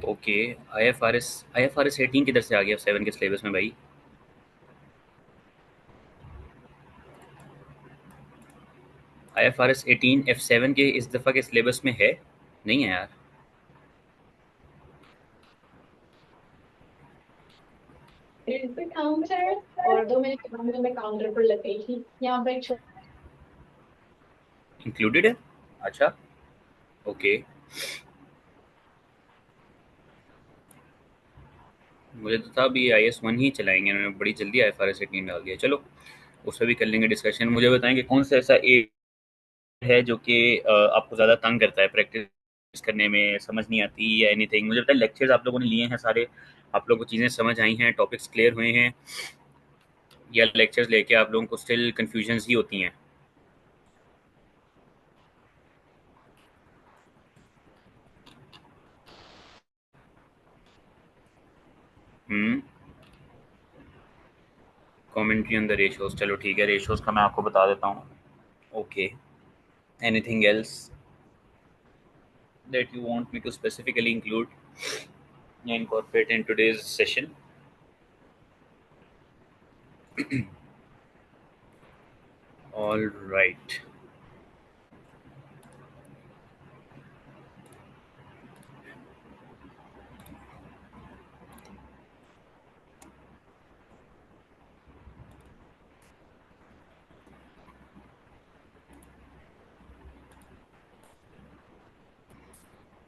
Okay. I F R S 18 किधर से आ गया 7 के सिलेबस में भाई? I F R S 18 F7 के इस दफ़ा के सिलेबस में है? नहीं है यार। पे काउंटर और 2 मिनट बाद में मैं काउंटर पर लग गई थी। यहाँ पे एक इंक्लूडेड है? अच्छा। ओके। मुझे तो था अभी IS1 ही चलाएंगे, उन्होंने बड़ी जल्दी आई एफ आर एस 18 डाल दिया। चलो, उस पर भी कर लेंगे डिस्कशन। मुझे बताएं कि कौन सा ऐसा है जो कि आपको ज़्यादा तंग करता है प्रैक्टिस करने में, समझ नहीं आती या एनीथिंग। मुझे पता है लेक्चर्स आप लोगों ने लिए हैं सारे, आप लोगों को चीज़ें समझ आई हैं, टॉपिक्स क्लियर हुए हैं, या लेक्चर्स लेके आप लोगों को स्टिल कन्फ्यूजन्स ही होती हैं? हम्म। कमेंट्री ऑन द रेशियोज, चलो ठीक है, रेशियोज का मैं आपको बता देता हूँ। Okay. Anything else that you want me to specifically include या incorporate in today's session? All right.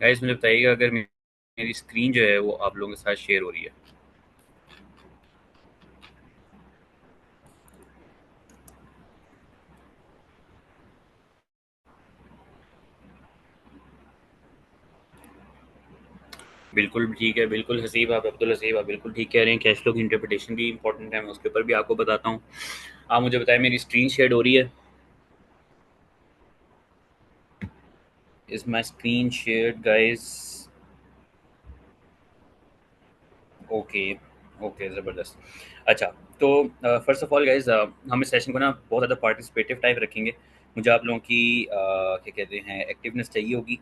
Guys मुझे बताइएगा अगर मेरी स्क्रीन जो है वो आप लोगों के साथ शेयर हो रही है। बिल्कुल ठीक है, बिल्कुल हसीब, आप अब्दुल हसीब आप बिल्कुल ठीक कह रहे हैं। कैश फ्लो की इंटरप्रिटेशन भी इंपॉर्टेंट है, मैं उसके ऊपर भी आपको बताता हूँ। आप मुझे बताएं मेरी स्क्रीन शेयर हो रही है? Is my screen share guys? Okay. Okay, ज़बरदस्त। अच्छा, तो फर्स्ट ऑफ ऑल गाइज, हम इस सेशन को ना बहुत ज़्यादा पार्टिसिपेटिव टाइप रखेंगे। मुझे आप लोगों की क्या कहते हैं, एक्टिवनेस चाहिए होगी।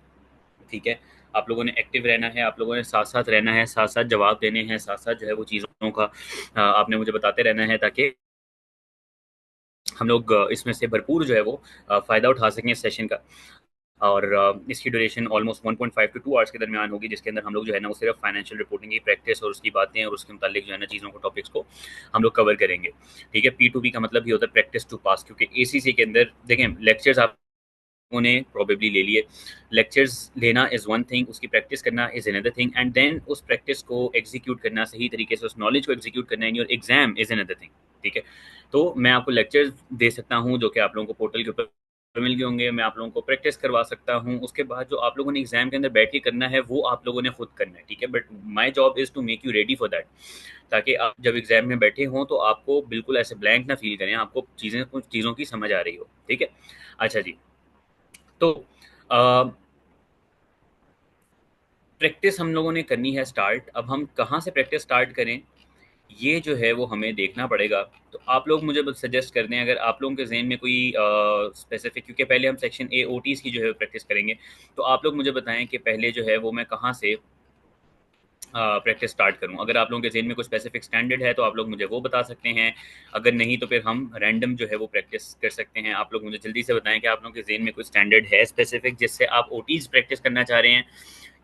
ठीक है, आप लोगों ने एक्टिव रहना है, आप लोगों ने साथ साथ रहना है, साथ साथ जवाब देने हैं, साथ साथ जो है वो चीज़ों का आपने मुझे बताते रहना है, ताकि हम लोग इसमें से भरपूर जो है वो फ़ायदा उठा सकें इस सेशन का। और इसकी ड्यूरेशन ऑलमोस्ट 1.5 टू 2 आवर्स के दरमियान होगी, जिसके अंदर हम लोग जो है ना वो सिर्फ फाइनेंशियल रिपोर्टिंग की प्रैक्टिस और उसकी बातें और उसके मुतालिक जो है ना चीज़ों को, टॉपिक्स को हम लोग कवर करेंगे। ठीक है, P2P का मतलब ही होता है प्रैक्टिस टू पास, क्योंकि ACC के अंदर देखें लेक्चर्स आप ने प्रोबेबली ले लिए। लेक्चर्स लेना इज़ वन थिंग, उसकी प्रैक्टिस करना is another thing, and then उस प्रैक्टिस को एग्जीक्यूट करना सही तरीके से, उस नॉलेज को एग्जीक्यूट करना in your exam is another thing. ठीक है, तो मैं आपको लेक्चर्स दे सकता हूँ जो कि आप लोगों को पोर्टल के ऊपर मिल गए होंगे, मैं आप लोगों को प्रैक्टिस करवा सकता हूँ, उसके बाद जो आप लोगों ने एग्जाम के अंदर बैठ के करना है वो आप लोगों ने खुद करना है। ठीक है, but my job is to make you ready for that, ताकि आप जब एग्जाम में बैठे हों तो आपको बिल्कुल ऐसे ब्लैंक ना फील करें, आपको चीज़ें, कुछ चीज़ों की समझ आ रही हो। ठीक है, अच्छा जी। तो प्रैक्टिस हम लोगों ने करनी है स्टार्ट। अब हम कहाँ से प्रैक्टिस स्टार्ट करें, ये जो है वो हमें देखना पड़ेगा। तो आप लोग मुझे बस सजेस्ट कर दें, अगर आप लोगों के जहन में कोई स्पेसिफिक, क्योंकि पहले हम सेक्शन ए OTs की जो है प्रैक्टिस करेंगे, तो आप लोग मुझे बताएं कि पहले जो है वो मैं कहाँ से प्रैक्टिस स्टार्ट करूँ। अगर आप लोगों के जहन में कोई स्पेसिफिक स्टैंडर्ड है तो आप लोग मुझे वो बता सकते हैं, अगर नहीं तो फिर हम रैंडम जो है वो प्रैक्टिस कर सकते हैं। आप लोग मुझे जल्दी से बताएं कि आप लोगों के जहन में कोई स्टैंडर्ड है स्पेसिफिक जिससे आप OTs प्रैक्टिस करना चाह रहे हैं,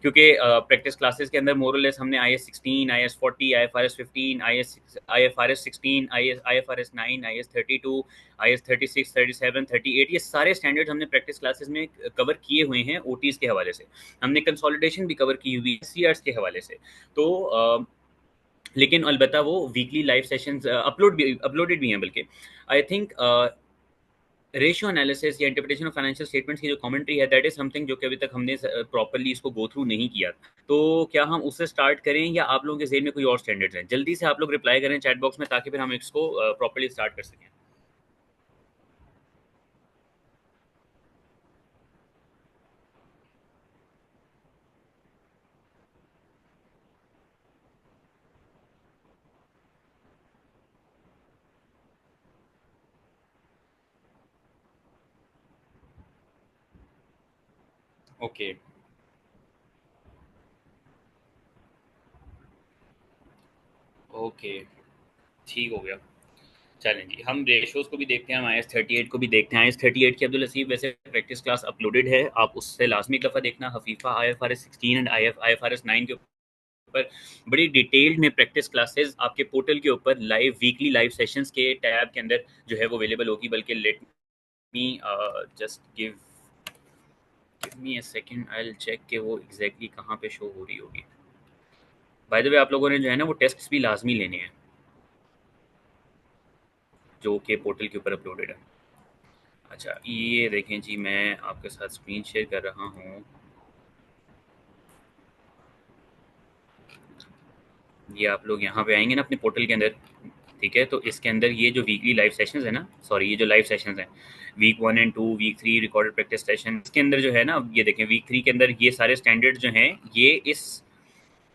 क्योंकि प्रैक्टिस क्लासेस के अंदर मोरलेस हमने IS16, IS40, IFRS 15, IFRS 16, IFRS 9, IS32, IS36, 37, 38, ये सारे स्टैंडर्ड्स हमने प्रैक्टिस क्लासेस में कवर किए हुए हैं OTs के हवाले से। हमने कंसोलिडेशन भी कवर की हुई है CRs के हवाले से। तो लेकिन अलबत्ता वो वीकली लाइव सेशंस अपलोडेड भी हैं, बल्कि आई थिंक रेशियो एनालिसिस या इंटरप्रिटेशन ऑफ फाइनेंशियल स्टेटमेंट्स की जो कमेंट्री है, दैट इज समथिंग जो कि अभी तक हमने प्रॉपरली इसको गो थ्रू नहीं किया। तो क्या हम उससे स्टार्ट करें या आप लोगों के जहन में कोई और स्टैंडर्ड्स हैं? जल्दी से आप लोग रिप्लाई करें चैट बॉक्स में, ताकि फिर हम इसको प्रॉपरली स्टार्ट कर सकें। ओके। ओके, ठीक हो गया। चलें जी, हम रेशोज़ को भी देखते हैं, हम IS 38 को भी देखते हैं। IS 38 की अब्दुल हसीब वैसे प्रैक्टिस क्लास अपलोडेड है, आप उससे लाज़मी एक दफ़ा देखना। हफ़ीफ़ा IFRS 16 एंड IFRS 9 के ऊपर बड़ी डिटेल्ड में प्रैक्टिस क्लासेस आपके पोर्टल के ऊपर लाइव वीकली लाइव सेशंस के टैब के अंदर जो है वो अवेलेबल होगी। बल्कि let me just give me a second, I will check कि वो एग्जैक्टली कहाँ पे शो हो रही होगी। बाय द वे, आप लोगों ने जो है ना वो टेस्ट्स भी लाजमी लेने हैं जो कि पोर्टल के ऊपर अपलोडेड है। अच्छा, ये देखें जी, मैं आपके साथ स्क्रीन शेयर कर रहा हूँ। ये आप लोग यहाँ पे आएंगे ना अपने पोर्टल के अंदर, ठीक है? तो इसके अंदर ये जो वीकली लाइव सेशंस है ना, सॉरी, ये जो लाइव सेशंस हैं, week 1 and 2, week 3 recorded practice session, इसके अंदर जो है ना, ये देखें वीक 3 के अंदर ये सारे स्टैंडर्ड जो हैं ये इस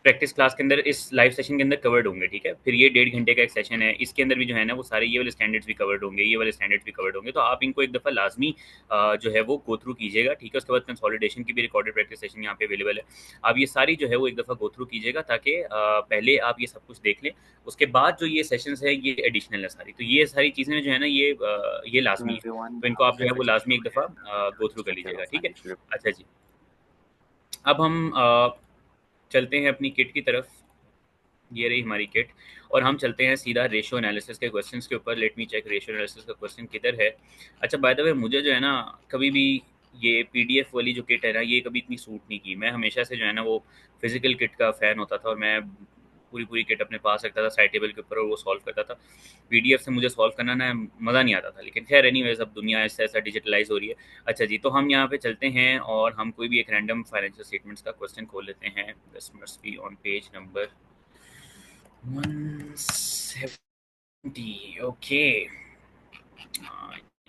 प्रैक्टिस क्लास के अंदर, इस लाइव सेशन के अंदर कवर्ड होंगे, ठीक है? फिर ये 1.5 घंटे का एक सेशन है, इसके अंदर भी जो है ना वो सारे ये वाले स्टैंडर्ड्स भी कवर्ड होंगे, ये वाले स्टैंडर्ड्स भी कवर्ड होंगे। तो आप इनको एक दफ़ा लाजमी जो है वो गो थ्रू कीजिएगा, ठीक है? उसके बाद कंसोलिडेशन की भी रिकॉर्डेड प्रैक्टिस सेशन यहाँ पे अवेलेबल है। आप ये सारी जो है वो एक दफ़ा गो थ्रू कीजिएगा ताकि पहले आप ये सब कुछ देख लें। उसके बाद जो ये सेशंस है ये एडिशनल है सारी, तो ये सारी चीज़ें जो है ना ये लाजमी है। तो इनको आप जो है वो लाजमी एक दफ़ा गो थ्रू कर लीजिएगा, ठीक है? अच्छा जी, अब हम चलते हैं अपनी किट की तरफ। ये रही हमारी किट, और हम चलते हैं सीधा रेशियो एनालिसिस के क्वेश्चंस के ऊपर। Let me check ratio analysis का क्वेश्चन किधर है। अच्छा, बाय द वे, मुझे जो है ना कभी भी ये पीडीएफ वाली जो किट है ना ये कभी इतनी सूट नहीं की। मैं हमेशा से जो है ना वो फिजिकल किट का फ़ैन होता था, और मैं पूरी पूरी किट अपने पास रखता था साइड टेबल के ऊपर और वो सॉल्व करता था। पीडीएफ से मुझे सॉल्व करना ना मज़ा नहीं आता था, लेकिन खैर एनीवेज अब दुनिया ऐसा ऐसा डिजिटलाइज हो रही है। अच्छा जी, तो हम यहाँ पे चलते हैं और हम कोई भी एक रैंडम फाइनेंशियल स्टेटमेंट्स का क्वेश्चन खोल लेते हैं। This must be on page number 170। Okay,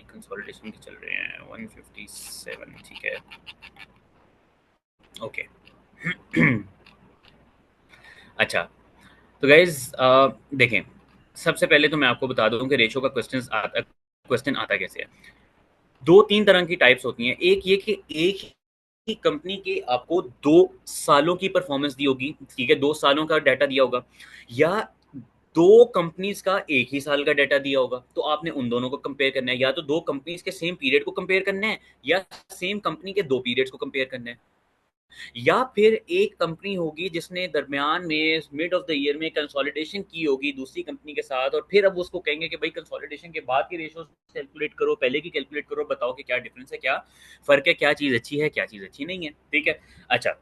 consolidation के चल रहे हैं 157, ठीक है। ओके। अच्छा, तो गाइज देखें, सबसे पहले तो मैं आपको बता दूं कि रेशो का क्वेश्चन आता कैसे है। दो तीन तरह की टाइप्स होती हैं। एक ये कि एक ही कंपनी की आपको 2 सालों की परफॉर्मेंस दी होगी, ठीक है, 2 सालों का डाटा दिया होगा, या दो कंपनीज का एक ही साल का डाटा दिया होगा। तो आपने उन दोनों को कंपेयर करना है, या तो दो कंपनीज के सेम पीरियड को कंपेयर करना है, या सेम कंपनी के दो पीरियड्स को कंपेयर करना है, या फिर एक कंपनी होगी जिसने दरमियान में मिड ऑफ द ईयर में कंसोलिडेशन की होगी दूसरी कंपनी के साथ, और फिर अब उसको कहेंगे कि भाई कंसोलिडेशन के बाद की रेशियोज कैलकुलेट करो, पहले की कैलकुलेट करो, बताओ कि क्या डिफरेंस है, क्या फर्क है, क्या चीज़ अच्छी है, क्या चीज़ अच्छी नहीं है, ठीक है? अच्छा,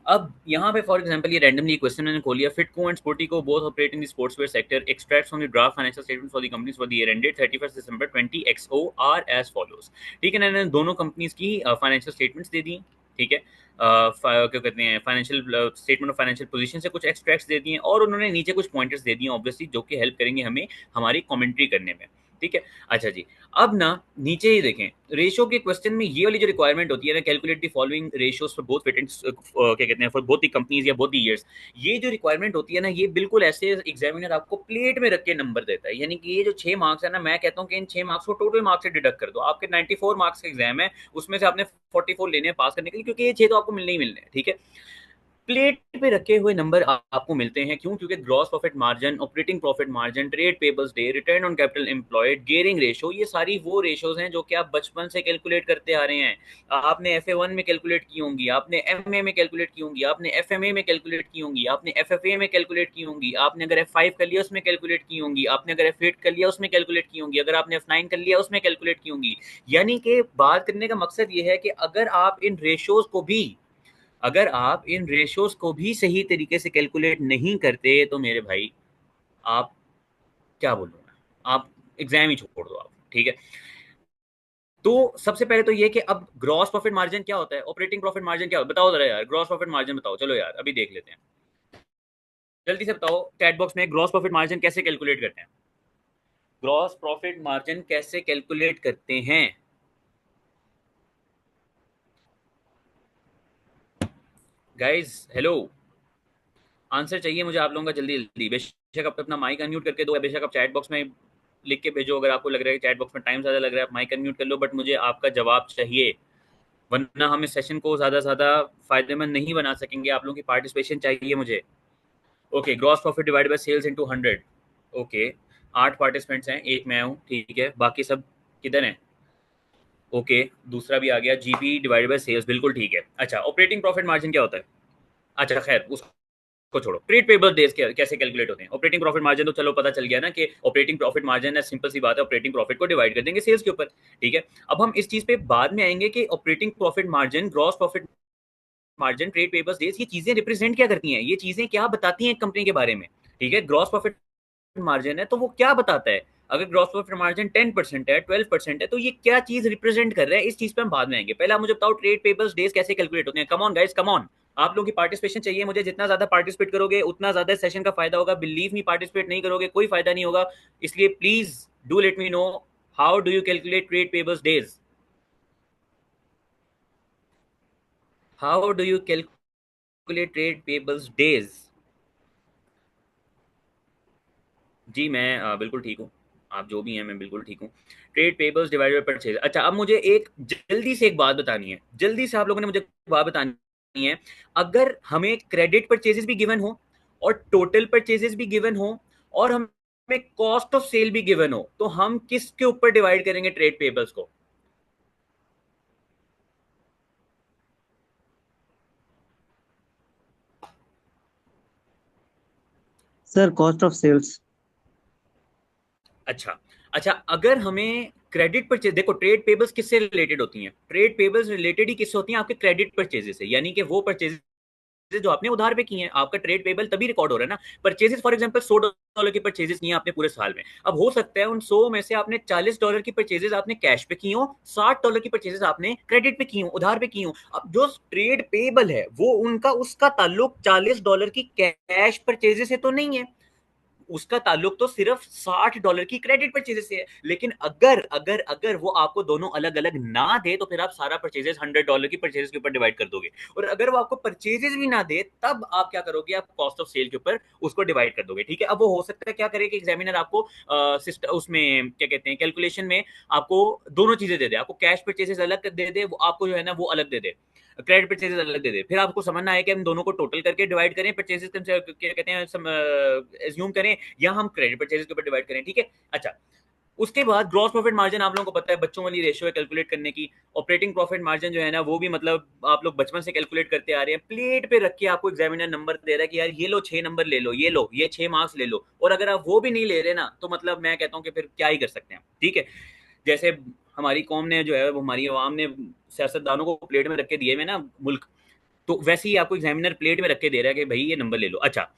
अब यहाँ पे फॉर एग्जांपल ये रैंडमली क्वेश्चन मैंने खोल लिया। Fitco and Sportico both operate in the sportswear sector, extracts from the draft financial statement for the companies for the year ended 31 December 20XO are as follows. ठीक है ना, इन्होंने दोनों companies की फाइनेंशियल स्टेटमेंट्स दे दी, ठीक है, क्या कहते हैं, financial statement of financial position से कुछ एक्सट्रैक्ट्स दे दिए, और उन्होंने नीचे कुछ पॉइंटर्स दे दिए ऑब्वियसली, जो कि हेल्प करेंगे हमें हमारी कमेंट्री करने में, ठीक है? अच्छा जी, अब ना नीचे ही देखें, रेशो के क्वेश्चन में ये वाली जो रिक्वायरमेंट होती है ना, calculate the following ratios for both patents, क्या कहते हैं, फॉर बोथ द कंपनीज या बोथ द ईयर्स। ये जो रिक्वायरमेंट होती है ना, ये बिल्कुल ऐसे एग्जामिनर आपको प्लेट में रख के नंबर देता है। यानी कि ये जो 6 मार्क्स है ना, मैं कहता हूँ कि इन 6 मार्क्स को टोटल मार्क्स से डिडक्ट कर दो। आपके 94 मार्क्स का एग्जाम है, उसमें से आपने 44 लेने हैं पास करने के लिए, क्योंकि ये 6 तो आपको मिलने ही मिलने हैं, ठीक है? प्लेट पे रखे हुए नंबर आपको मिलते हैं। क्यों? क्योंकि gross profit margin, operating profit margin, trade payables day, return on capital employed, gearing ratio, ये सारी वो रेशोज हैं जो कि आप बचपन से कैलकुलेट करते आ रहे हैं। आपने FA1 में कैलकुलेट की होंगी, आपने MA में कैलकुलेट की होंगी, आपने FMA में कैलकुलेट की होंगी, आपने FFA में कैलकुलेट की होंगी, आपने अगर F5 कर लिया उसमें कैलकुलेट की होंगी, आपने अगर F8 कर लिया उसमें कैलकुलेट की होंगी, अगर आपने F9 कर लिया उसमें कैलकुलेट की होंगी। यानी कि बात करने का मकसद ये है कि अगर आप इन रेशियोज को भी सही तरीके से कैलकुलेट नहीं करते, तो मेरे भाई, आप, क्या बोलूँ मैं, आप एग्जाम ही छोड़ दो आप, ठीक है? तो सबसे पहले तो ये कि अब ग्रॉस प्रॉफिट मार्जिन क्या होता है, ऑपरेटिंग प्रॉफिट मार्जिन क्या होता है, बताओ जरा यार, ग्रॉस प्रॉफिट मार्जिन बताओ, चलो यार अभी देख लेते हैं, जल्दी से बताओ चैट बॉक्स में, ग्रॉस प्रॉफिट मार्जिन कैसे कैलकुलेट करते हैं? ग्रॉस प्रॉफिट मार्जिन कैसे कैलकुलेट करते हैं? गाइज हेलो, आंसर चाहिए मुझे आप लोगों का, जल्दी जल्दी। बेशक आप अपना माइक अनम्यूट करके दो, या बेशक आप चैट बॉक्स में लिख के भेजो। अगर आपको लग रहा है कि चैट बॉक्स में टाइम ज़्यादा लग रहा है, आप माइक अनम्यूट कर लो, बट मुझे आपका जवाब चाहिए, वरना हम इस सेशन को ज़्यादा से ज़्यादा फ़ायदेमंद नहीं बना सकेंगे। आप लोगों की पार्टिसिपेशन चाहिए मुझे। Okay, gross profit divide by sales into 100। Okay, 8 participants हैं, एक मैं हूँ, ठीक है, बाकी सब किधर हैं? ओके, दूसरा भी आ गया, जीपी डिवाइड बाय सेल्स, बिल्कुल ठीक है। अच्छा, ऑपरेटिंग प्रॉफिट मार्जिन क्या होता है? अच्छा खैर उसको छोड़ो, ट्रेड पेबल डेज कैसे कैलकुलेट होते हैं? ऑपरेटिंग प्रॉफिट मार्जिन तो चलो पता चल गया ना कि ऑपरेटिंग प्रॉफिट मार्जिन है, सिंपल सी बात है, ऑपरेटिंग प्रॉफिट को डिवाइड कर देंगे सेल्स के ऊपर, ठीक है। अब हम इस चीज पे बाद में आएंगे कि operating profit margin, gross profit margin, trade payables days, ये चीजें रिप्रेजेंट क्या करती हैं, ये चीजें क्या बताती हैं कंपनी के बारे में, ठीक है। ग्रॉस प्रॉफिट मार्जिन है तो वो क्या बताता है? अगर ग्रॉस प्रॉफिट मार्जिन 10% है, 12% है, तो ये क्या चीज रिप्रेजेंट कर रहा है, इस चीज पे हम बाद में आएंगे। पहले आप मुझे बताओ ट्रेड पेबल्स डेज कैसे कैलकुलेट होते हैं। Come on guys, come on, आप लोगों की पार्टिसिपेशन चाहिए मुझे, जितना ज्यादा पार्टिसिपेट करोगे उतना ज्यादा सेशन का फायदा होगा। बिलीव मी, पार्टिसिपेट नहीं करोगे कोई फायदा नहीं होगा, इसलिए please do let me know, how do you calculate trade payables days? How do you calculate trade payables days? जी मैं बिल्कुल ठीक हूँ, आप जो भी हैं मैं बिल्कुल ठीक हूँ। Trade payables divided by purchase. अच्छा, अब मुझे एक जल्दी से एक बात बतानी है, जल्दी से आप लोगों ने मुझे बात बतानी है। अगर हमें क्रेडिट परचेजेस भी गिवन हो और टोटल परचेजेस भी गिवन हो और हमें कॉस्ट ऑफ सेल भी गिवन हो, तो हम किसके ऊपर डिवाइड करेंगे ट्रेड पेबल्स को? Sir cost of sales. अच्छा, अच्छा, अगर हमें क्रेडिट परचेज, देखो ट्रेड पेबल्स किससे रिलेटेड होती हैं? ट्रेड पेबल्स रिलेटेड ही किससे होती हैं? आपके क्रेडिट परचेजेस से, यानी कि वो परचेजेस जो आपने उधार पे किए हैं, आपका ट्रेड पेबल तभी रिकॉर्ड हो रहा है ना। परचेजेस फॉर एग्जांपल $100 की परचेजेस किए आपने पूरे साल में, अब हो सकता है उन 100 में से आपने $40 की परचेजेस आपने कैश पे की हो, $60 की परचेजेस आपने क्रेडिट पे की हो, उधार पे की हो। अब जो ट्रेड पेबल है वो उनका, उसका ताल्लुक $40 की कैश परचेजेस से तो नहीं है, उसका ताल्लुक तो सिर्फ $60 की क्रेडिट परचेजेस से है। लेकिन अगर अगर अगर वो आपको दोनों अलग अलग ना दे तो फिर आप सारा परचेजेस $100 की परचेजेस के ऊपर डिवाइड कर दोगे। और अगर वो आपको परचेजेस भी ना दे तब आप क्या करोगे? आप कॉस्ट ऑफ सेल के ऊपर उसको डिवाइड कर दोगे, ठीक है। अब वो हो सकता है क्या करे कि एग्जामिनर आपको उसमें क्या कहते हैं, कैलकुलेशन में आपको दोनों चीजें दे दे, आपको कैश परचेजेस अलग दे दे, वो आपको जो है ना वो अलग दे दे, क्रेडिट परचेजेस अलग दे दे। फिर आपको समझना है कि हम दोनों को टोटल करके डिवाइड करें, परचेजेस क्या कहते हैं, एज्यूम करें, या हम क्रेडिट परचेजेस के ऊपर डिवाइड करें, ठीक है। अच्छा, उसके बाद ग्रॉस प्रॉफिट मार्जिन आप लोगों को पता है बच्चों वाली रेशियो है कैलकुलेट करने की। ऑपरेटिंग प्रॉफिट मार्जिन जो है ना वो भी मतलब आप लोग बचपन से कैलकुलेट करते आ रहे हैं। प्लेट पे रख के आपको एग्जामिनर नंबर दे रहा है कि यार ये लो 6 नंबर ले लो, ये लो, ये 6 मार्क्स ले लो, और अगर आप वो भी नहीं ले रहे ना तो मतलब मैं कहता हूँ कि फिर क्या ही कर सकते हैं, ठीक है। जैसे हमारी कौम ने जो है, वो हमारी आवाम ने सियासतदानों को प्लेट में रख के दिए हुए ना मुल्क, तो वैसे ही आपको एग्जामिनर प्लेट में रख के दे रहा है कि भाई ये नंबर ले लो। अच्छा,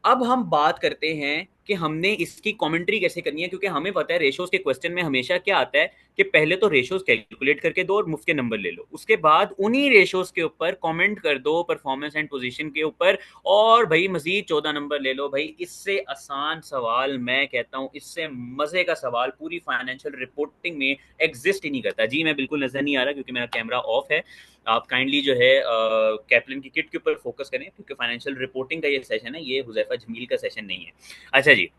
अब हम बात करते हैं कि हमने इसकी कमेंट्री कैसे करनी है, क्योंकि हमें पता है रेशोज के क्वेश्चन में हमेशा क्या आता है कि पहले तो रेशोज कैलकुलेट करके दो और मुफ्त के नंबर ले लो, उसके बाद उन्हीं रेशोज के ऊपर कमेंट कर दो परफॉर्मेंस एंड पोजीशन के ऊपर, और भाई मजीद 14 नंबर ले लो। भाई इससे आसान सवाल, मैं कहता हूं इससे मजे का सवाल पूरी फाइनेंशियल रिपोर्टिंग में एग्जिस्ट ही नहीं करता। जी मैं बिल्कुल नजर नहीं आ रहा क्योंकि मेरा कैमरा ऑफ है। आप काइंडली जो है कैप्लन की किट के ऊपर फोकस करें, क्योंकि फाइनेंशियल रिपोर्टिंग का ये सेशन है, ये हुजैफा जमील का सेशन नहीं है। अच्छा जी,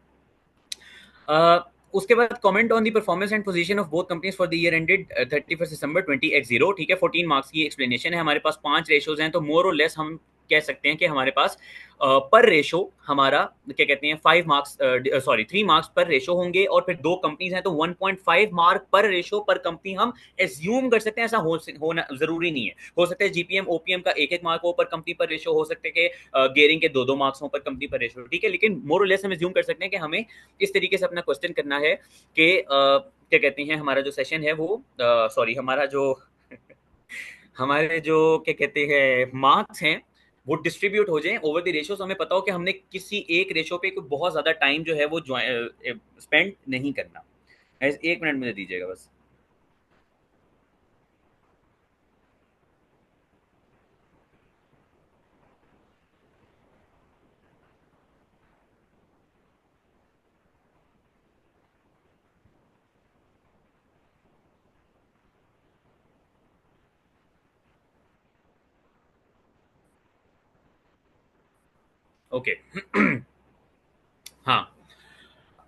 उसके बाद comment on the performance and position of both companies for the year ended 31 December 20x0, ठीक है। 14 मार्क्स की एक्सप्लेनेशन है, हमारे पास 5 रेशोज हैं, तो मोर और लेस हम कह सकते हैं कि हमारे पास पर रेशो हमारा क्या कहते हैं 5 मार्क्स, सॉरी 3 मार्क्स पर रेशो होंगे, और फिर 2 कंपनीज हैं तो 1.5 मार्क पर रेशो पर कंपनी हम एज्यूम कर सकते हैं। ऐसा होना जरूरी नहीं है, हो सकता है जीपीएम ओपीएम का 1-1 मार्क हो पर कंपनी पर रेशो, हो सकते हैं कि गेयरिंग के 2-2 मार्क्स हो पर कंपनी पर रेशो, ठीक है। लेकिन मोर और लेस हम एज्यूम कर सकते हैं कि हमें इस तरीके से अपना क्वेश्चन करना है कि क्या कहते हैं हमारा जो सेशन है वो, सॉरी हमारा जो हमारे जो क्या कहते हैं मार्क्स हैं वो डिस्ट्रीब्यूट हो जाएं ओवर द रेशियो, हमें पता हो कि हमने किसी एक रेशियो पे कोई बहुत ज्यादा टाइम जो है वो स्पेंड नहीं करना। 1 मिनट मुझे दीजिएगा बस। ओके हाँ,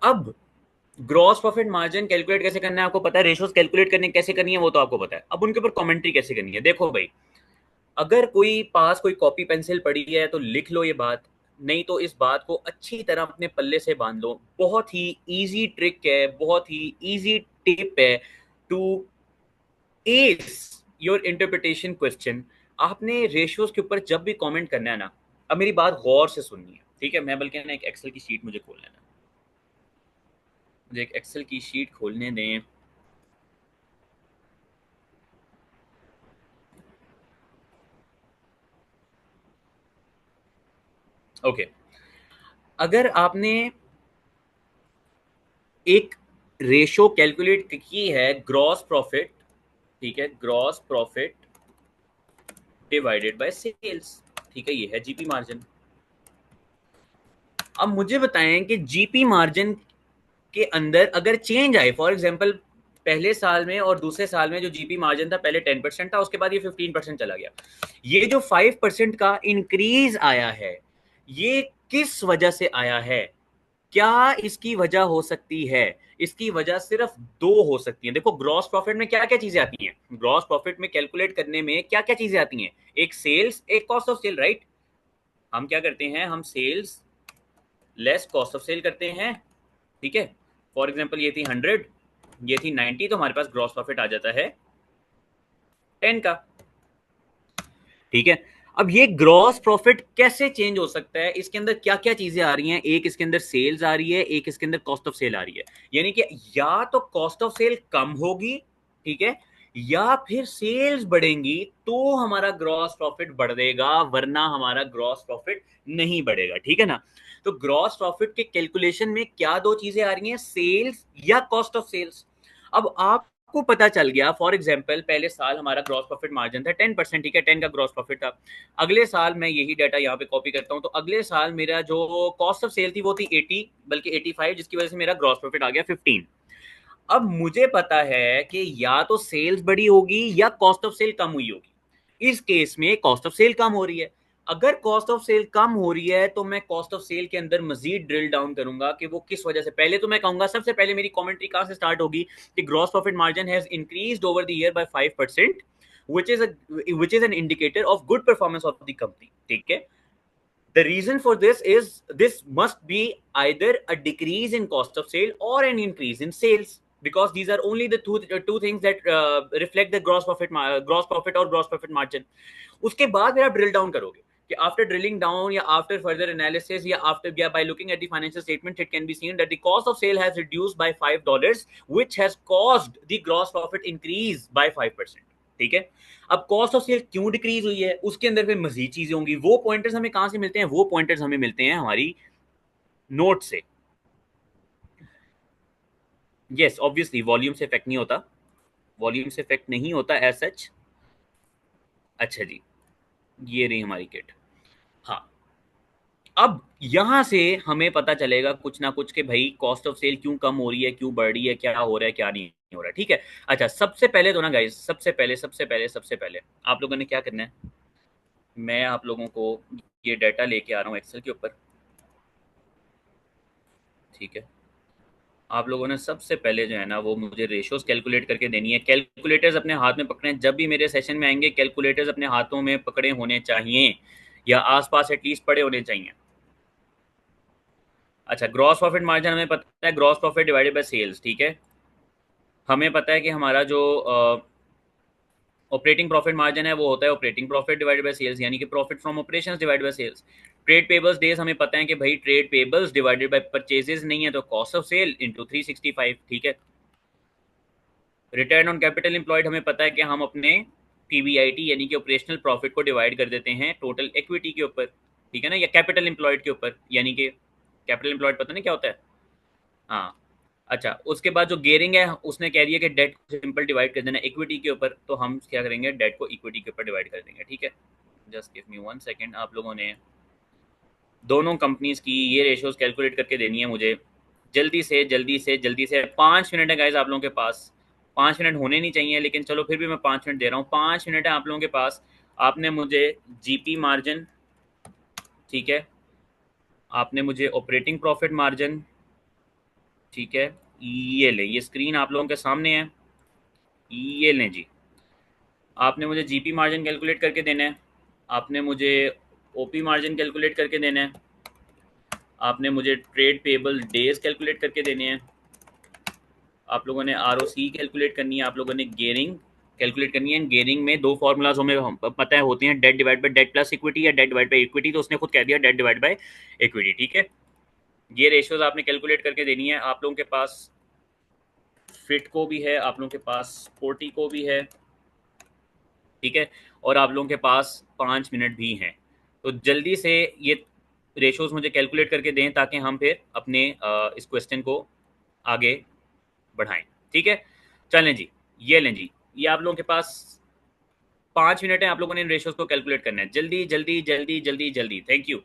अब ग्रॉस प्रॉफिट मार्जिन कैलकुलेट कैसे करना है आपको पता है, रेशियोज कैलकुलेट करने कैसे करनी है वो तो आपको पता है। अब उनके ऊपर कमेंट्री कैसे करनी है, देखो भाई, अगर कोई पास कोई कॉपी पेंसिल पड़ी है तो लिख लो ये बात, नहीं तो इस बात को अच्छी तरह अपने पल्ले से बांध लो। बहुत ही ईजी ट्रिक है, बहुत ही ईजी टिप है to ace your interpretation question. आपने रेशियोज के ऊपर जब भी कमेंट करना है ना, अब मेरी बात गौर से सुननी है, ठीक है? मैं बल्कि ना एक एक्सेल की शीट मुझे खोलना है, मुझे एक एक्सेल की शीट खोलने दें। ओके, अगर आपने एक रेशो कैलकुलेट की है, ग्रॉस प्रॉफिट, ठीक है, gross profit divided by sales, ठीक है, ये है जीपी मार्जिन। अब मुझे बताएं कि जीपी मार्जिन के अंदर अगर चेंज आए, फॉर एग्जांपल पहले साल में और दूसरे साल में जो जीपी मार्जिन था पहले 10% था, उसके बाद ये 15% चला गया, ये जो 5% का इंक्रीज आया है ये किस वजह से आया है? क्या इसकी वजह हो सकती है? इसकी वजह सिर्फ दो हो सकती है। देखो, ग्रॉस प्रॉफिट में क्या क्या चीजें आती हैं, ग्रॉस प्रॉफिट में कैलकुलेट करने में क्या क्या चीजें आती हैं? एक सेल्स, एक कॉस्ट ऑफ सेल, राइट? हम क्या करते हैं, हम sales less cost of sale करते हैं, ठीक है? फॉर एग्जाम्पल ये थी 100, ये थी 90, तो हमारे पास ग्रॉस प्रॉफिट आ जाता है 10 का, ठीक है? अब ये ग्रॉस प्रॉफिट कैसे चेंज हो सकता है, इसके अंदर क्या क्या चीजें आ रही हैं? एक इसके अंदर सेल्स आ रही है, एक इसके अंदर कॉस्ट ऑफ सेल आ रही है। यानी कि या तो कॉस्ट ऑफ सेल कम होगी, ठीक है, या फिर सेल्स बढ़ेंगी तो हमारा ग्रॉस प्रॉफिट बढ़ेगा, वरना हमारा ग्रॉस प्रॉफिट नहीं बढ़ेगा, ठीक है ना? तो ग्रॉस प्रॉफिट के कैलकुलेशन में क्या दो चीजें आ रही हैं, सेल्स या कॉस्ट ऑफ सेल्स। अब आपको पता चल गया, फॉर एग्जाम्पल पहले साल हमारा ग्रॉस प्रॉफिट मार्जिन था 10%, ठीक है, 10 का ग्रॉस प्रॉफिट था। अगले साल मैं यही डाटा यहाँ पे कॉपी करता हूँ, तो अगले साल मेरा जो कॉस्ट ऑफ सेल थी वो थी 80, बल्कि 85, जिसकी वजह से मेरा ग्रॉस प्रॉफिट आ गया 15। अब मुझे पता है कि या तो सेल्स बढ़ी होगी या कॉस्ट ऑफ सेल कम हुई होगी। इस केस में कॉस्ट ऑफ सेल कम हो रही है। अगर कॉस्ट ऑफ सेल कम हो रही है तो मैं कॉस्ट ऑफ सेल के अंदर मजीद ड्रिल डाउन करूंगा कि वो किस वजह से। पहले तो मैं कहूंगा, सबसे पहले मेरी कमेंट्री कहां से स्टार्ट होगी कि gross profit margin has increased over the year by 5%, which is an indicator of good performance of the company, ठीक है? The reason for this is this must be either a decrease in cost of sale or an increase in sales, because these are only the two things that reflect the gross profit or gross profit margin. उसके बाद फिर आप drill down करोगे कि after drilling down या after further analysis या after by looking at the financial statement, it can be seen that the cost of sale has reduced by $5, which has caused the gross profit increase by 5%, ठीक है? अब cost of cell क्यों decrease हुई है, उसके अंदर फिर मजीद चीजें होंगी। वो पॉइंटर्स हमें कहां से मिलते हैं? वो पॉइंटर्स हमें मिलते हैं हमारी नोट से। यस, ऑब्वियसली वॉल्यूम से इफेक्ट नहीं होता, वॉल्यूम से इफेक्ट नहीं होता एज सच। अच्छा जी, ये रही हमारी किट। हाँ, अब यहां से हमें पता चलेगा कुछ ना कुछ कि भाई कॉस्ट ऑफ सेल क्यों कम हो रही है, क्यों बढ़ रही है, क्या हो रहा है, क्या नहीं हो रहा है, ठीक है? अच्छा, सबसे पहले तो ना गाइस, सबसे पहले आप लोगों ने क्या करना है, मैं आप लोगों को ये डाटा लेके आ रहा हूँ एक्सेल के ऊपर, ठीक है? आप लोगों ने सबसे पहले जो है ना वो मुझे रेशियोज कैलकुलेट करके देनी है। कैलकुलेटर्स अपने हाथ में पकड़े, जब भी मेरे सेशन में आएंगे कैलकुलेटर्स अपने हाथों में पकड़े होने चाहिए, या आसपास एटलीस्ट पड़े होने चाहिए। अच्छा, ग्रॉस प्रॉफिट मार्जिन हमें पता है, gross profit divided by sales, ठीक है? हमें पता है कि हमारा जो ऑपरेटिंग प्रॉफिट मार्जिन है वो होता है operating profit divided by sales, यानी कि profit from operations divided by sales. Trade payables days हमें पता है कि भाई trade payables divided by purchases नहीं है तो कॉस्ट ऑफ सेल इंटू 365, ठीक है? रिटर्न ऑन कैपिटल एम्प्लॉयड हमें पता है कि हम अपने पीबीआईटी यानी कि ऑपरेशनल प्रॉफिट को डिवाइड कर देते हैं टोटल इक्विटी के ऊपर, ठीक है ना, या कैपिटल एम्प्लॉयड के ऊपर, यानी कि कैपिटल एम्प्लॉयड पता नहीं क्या होता है। हाँ, अच्छा, उसके बाद जो गेयरिंग है उसने कह दिया कि डेट को सिंपल डिवाइड कर देना इक्विटी के ऊपर, तो हम क्या करेंगे, डेट को इक्विटी के ऊपर डिवाइड कर देंगे, ठीक है? जस्ट गिव मी 1 सेकेंड, आप लोगों ने दोनों कंपनीज की ये रेशियोज कैलकुलेट करके देनी है मुझे, जल्दी से 5 मिनट है गाइज आप लोगों के पास। 5 मिनट होने नहीं चाहिए, लेकिन चलो फिर भी मैं 5 मिनट दे रहा हूँ। 5 मिनट है आप लोगों के पास। आपने मुझे जीपी मार्जिन, ठीक है, आपने मुझे ऑपरेटिंग प्रॉफिट मार्जिन, ठीक है, ये ले, ये स्क्रीन आप लोगों के सामने है, ये लें जी। आपने मुझे जीपी मार्जिन कैलकुलेट करके देना है, आपने मुझे ओपी मार्जिन कैलकुलेट करके देना है, आपने मुझे ट्रेड पेबल डेज कैलकुलेट करके देने हैं, आप लोगों ने आरओसी कैलकुलेट करनी है, आप लोगों ने गेयरिंग कैलकुलेट करनी है। गेयरिंग में दो फार्मूलाज हमें पता है होते हैं, debt divide by debt plus equity या डेट डिवाइड बाय इक्विटी, तो उसने खुद कह दिया डेट डिवाइड बाय इक्विटी, ठीक है। ये रेशियोज आपने कैलकुलेट करके देनी है। आप लोगों के पास फिट को भी है, आप लोगों के पास स्पोर्टी को भी है, ठीक है, और आप लोगों के पास 5 मिनट भी हैं। तो जल्दी से ये रेशोज मुझे कैलकुलेट करके दें ताकि हम फिर अपने इस क्वेश्चन को आगे बढ़ाएं, ठीक है। चलें जी, ये लें जी, ये आप लोगों के पास 5 मिनट है, आप लोगों ने इन रेशोज को कैलकुलेट करना है, जल्दी जल्दी जल्दी जल्दी जल्दी। Thank you.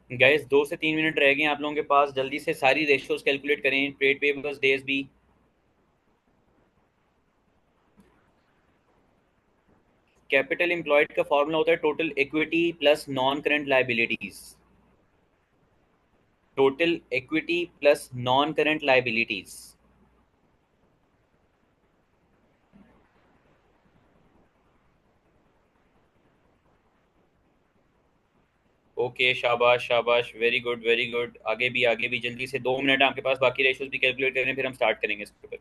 गाइस 2 से 3 मिनट रह गए हैं आप लोगों के पास, जल्दी से सारी रेशियोज कैलकुलेट करें, ट्रेड पेबल्स डेज भी। कैपिटल एम्प्लॉयड का फॉर्मूला होता है total equity plus non current liabilities, total equity plus non current liabilities. Okay, शाबाश शाबाश, वेरी गुड वेरी गुड। आगे भी आगे भी, जल्दी से 2 मिनट है आपके पास, बाकी रेशियोज भी कैलकुलेट करें, फिर हम स्टार्ट करेंगे इसके ऊपर।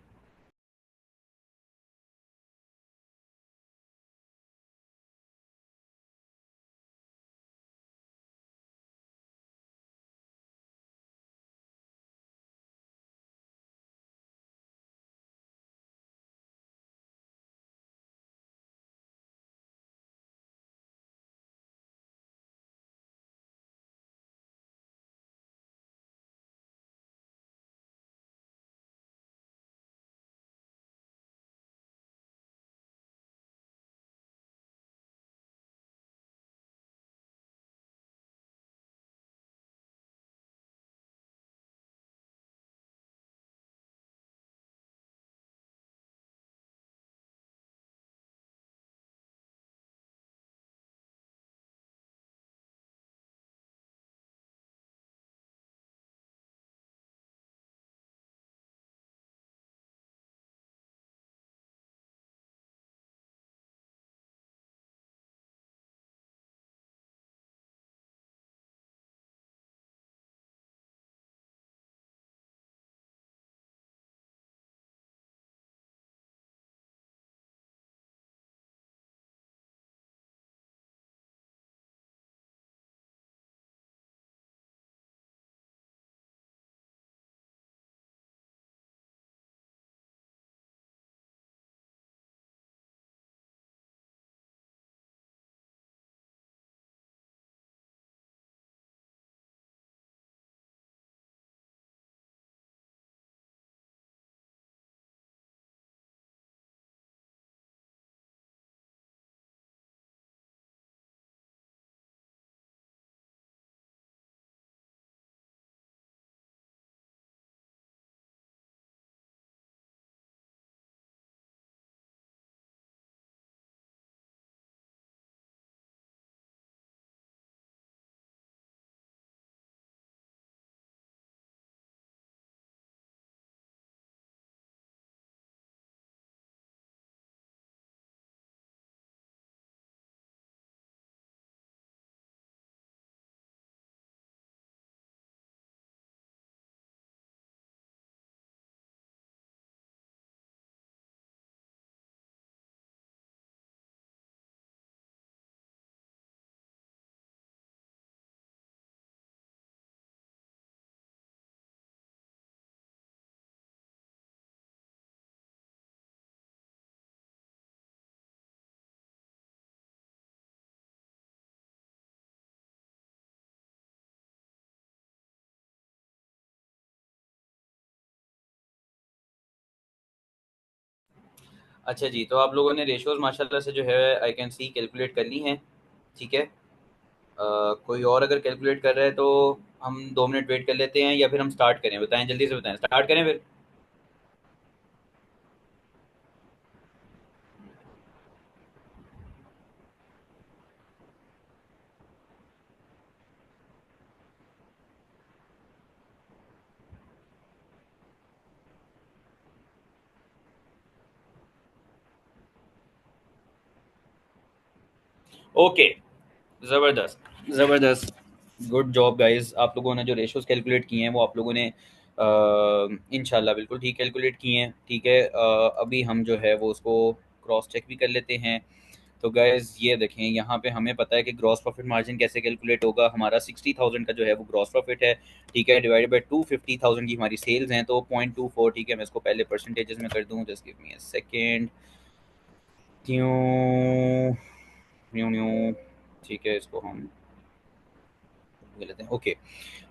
अच्छा जी, तो आप लोगों ने रेशियोज माशाल्लाह से जो है आई कैन सी कैलकुलेट कर ली हैं, ठीक है। कोई और अगर कैलकुलेट कर रहा है तो हम 2 मिनट वेट कर लेते हैं, या फिर हम स्टार्ट करें? बताएं, जल्दी से बताएं, स्टार्ट करें फिर। ओके, ज़बरदस्त ज़बरदस्त, गुड जॉब गाइस। आप लोगों ने जो रेशियोज कैलकुलेट किए हैं वो आप लोगों ने इंशाल्लाह बिल्कुल ठीक कैलकुलेट किए हैं, ठीक है। अभी हम जो है वो उसको क्रॉस चेक भी कर लेते हैं। तो गाइस ये देखें, यहाँ पे हमें पता है कि ग्रॉस प्रॉफिट मार्जिन कैसे कैलकुलेट होगा। हमारा 60,000 का जो है वो ग्रॉस प्रॉफिट है, ठीक है, डिवाइडेड बाई 250,000 की हमारी सेल्स हैं, तो 0.24, ठीक है। मैं इसको पहले परसेंटेजेस में कर दूँ, just give me a second. क्यों न्यू न्यू, ठीक है, इसको हम ले लेते हैं, ओके।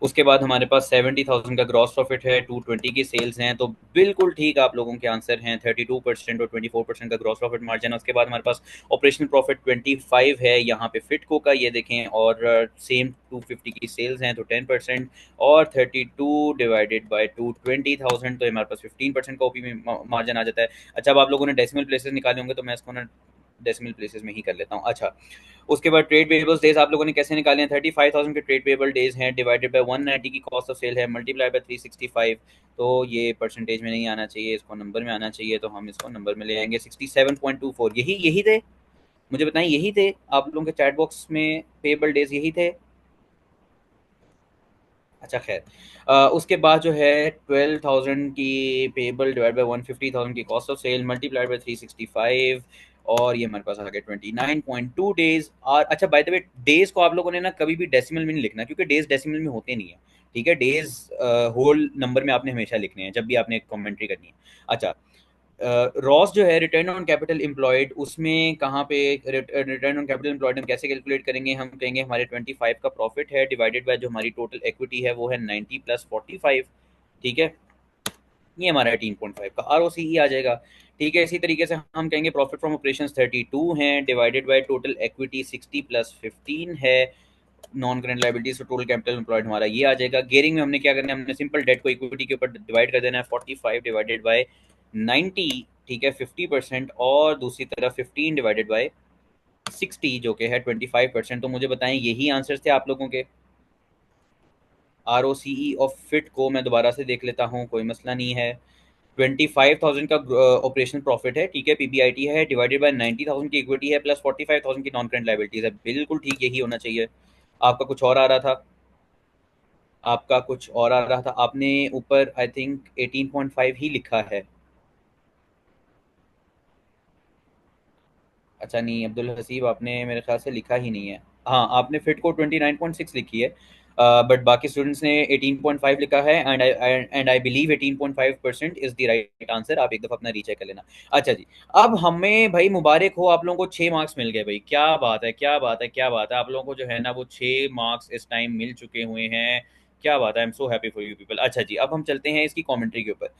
उसके बाद हमारे पास 70,000 का ग्रॉस प्रॉफिट है, 220 की सेल्स हैं, तो बिल्कुल ठीक आप लोगों के आंसर हैं। 32% और 24% का ग्रॉस प्रॉफिट मार्जिन है। उसके बाद हमारे पास ऑपरेशनल प्रॉफिट 25 है यहाँ पे फिटको का, ये देखें, और सेम 250 की सेल्स हैं तो 10%, और 32 डिवाइडेड बाई 220,000, तो हमारे पास 15% का ओपी में मार्जिन आ जाता है। अच्छा, अब आप लोगों ने डेसिमल प्लेसेस निकाले होंगे, तो मैं इसको ना डेसिमल प्लेसेस में ही कर लेता हूँ। अच्छा, उसके बाद ट्रेड पेबल्स डेज आप लोगों ने कैसे निकाले हैं? 35,000 के ट्रेड पेबल डेज हैं, डिवाइडेड बाय 190 की कॉस्ट ऑफ सेल है, मल्टीप्लाई बाय 365। तो ये परसेंटेज में नहीं आना चाहिए, इसको नंबर में आना चाहिए, तो हम इसको नंबर में ले आएंगे 67.24। यही यही थे, मुझे बताएं, यही थे आप लोगों के चैट बॉक्स में पेबल डेज यही थे? अच्छा, खैर। उसके बाद जो है 12,000 की पेबल डिवाइड बाय 150,000 की cost of sale, multiplied by 365, और ये हमारे पास आ गया 29.2 डेज। और अच्छा, बाय द वे, डेज को आप लोगों ने ना कभी भी डेसिमल में नहीं लिखना, क्योंकि डेज डेसिमल में होते नहीं है, ठीक है। डेज होल नंबर में आपने हमेशा लिखने हैं जब भी आपने कमेंट्री करनी है। अच्छा, रॉस जो है रिटर्न ऑन कैपिटल एम्प्लॉयड, उसमें कहाँ पे रिटर्न ऑन कैपिटल एम्प्लॉयड हम कैसे कैलकुलेट करेंगे? हम कहेंगे हमारे 25 का प्रॉफिट है, डिवाइडेड बाय जो हमारी टोटल इक्विटी है वो है 90 प्लस 45, ठीक है। ये हमारा 18.5 का आर आ जाएगा, ठीक है। इसी तरीके से हम कहेंगे प्रॉफिट फ्रॉम ऑपरेशंस 32 हैं, divided by total equity 60 plus 15 है, नॉन करेंट लाइबिलिटीज, तो टोटल कैपिटल एम्प्लॉयड हमारा ये आ जाएगा। गेयरिंग में हमने क्या करना है? हमने सिंपल डेट को इक्विटी के ऊपर डिवाइड कर देना है, 45 डिवाइडेड बाय 90, ठीक है, 50%, और दूसरी तरफ 15 डिवाइडेड बाय 60 जो कि है 25%। तो मुझे बताएं, यही आंसर थे आप लोगों के। R O C E of Fitco मैं दोबारा से देख लेता हूँ, कोई मसला नहीं है। 25,000 का ऑपरेशनल प्रॉफिट है, ठीक है, पीबीआईटी है, डिवाइडेड बाय 90,000 की इक्विटी है, प्लस 45,000 की नॉन करेंट लाइबिलिटीज है, बिल्कुल ठीक यही होना चाहिए। आपका कुछ और आ रहा था, आपका कुछ और आ रहा था, आपने ऊपर आई थिंक 18.5 ही लिखा है। अच्छा नहीं, अब्दुल हसीब, आपने मेरे ख्याल से लिखा ही नहीं है। हाँ, आपने फिट को 29.6 लिखी है, बट बाकी स्टूडेंट्स ने 18.5 लिखा है, and I believe 18.5% is the right answer. आप एक दफ़ा अपना रीचेक कर लेना। अच्छा जी, अब हमें भाई मुबारक हो, आप लोगों को 6 मार्क्स मिल गए भाई, क्या बात है, क्या बात है, क्या बात है। आप लोगों को जो है ना वो 6 मार्क्स इस टाइम मिल चुके हुए हैं, क्या बात है। I am so happy for you people. अच्छा जी, अब हम चलते हैं इसकी कॉमेंट्री के ऊपर।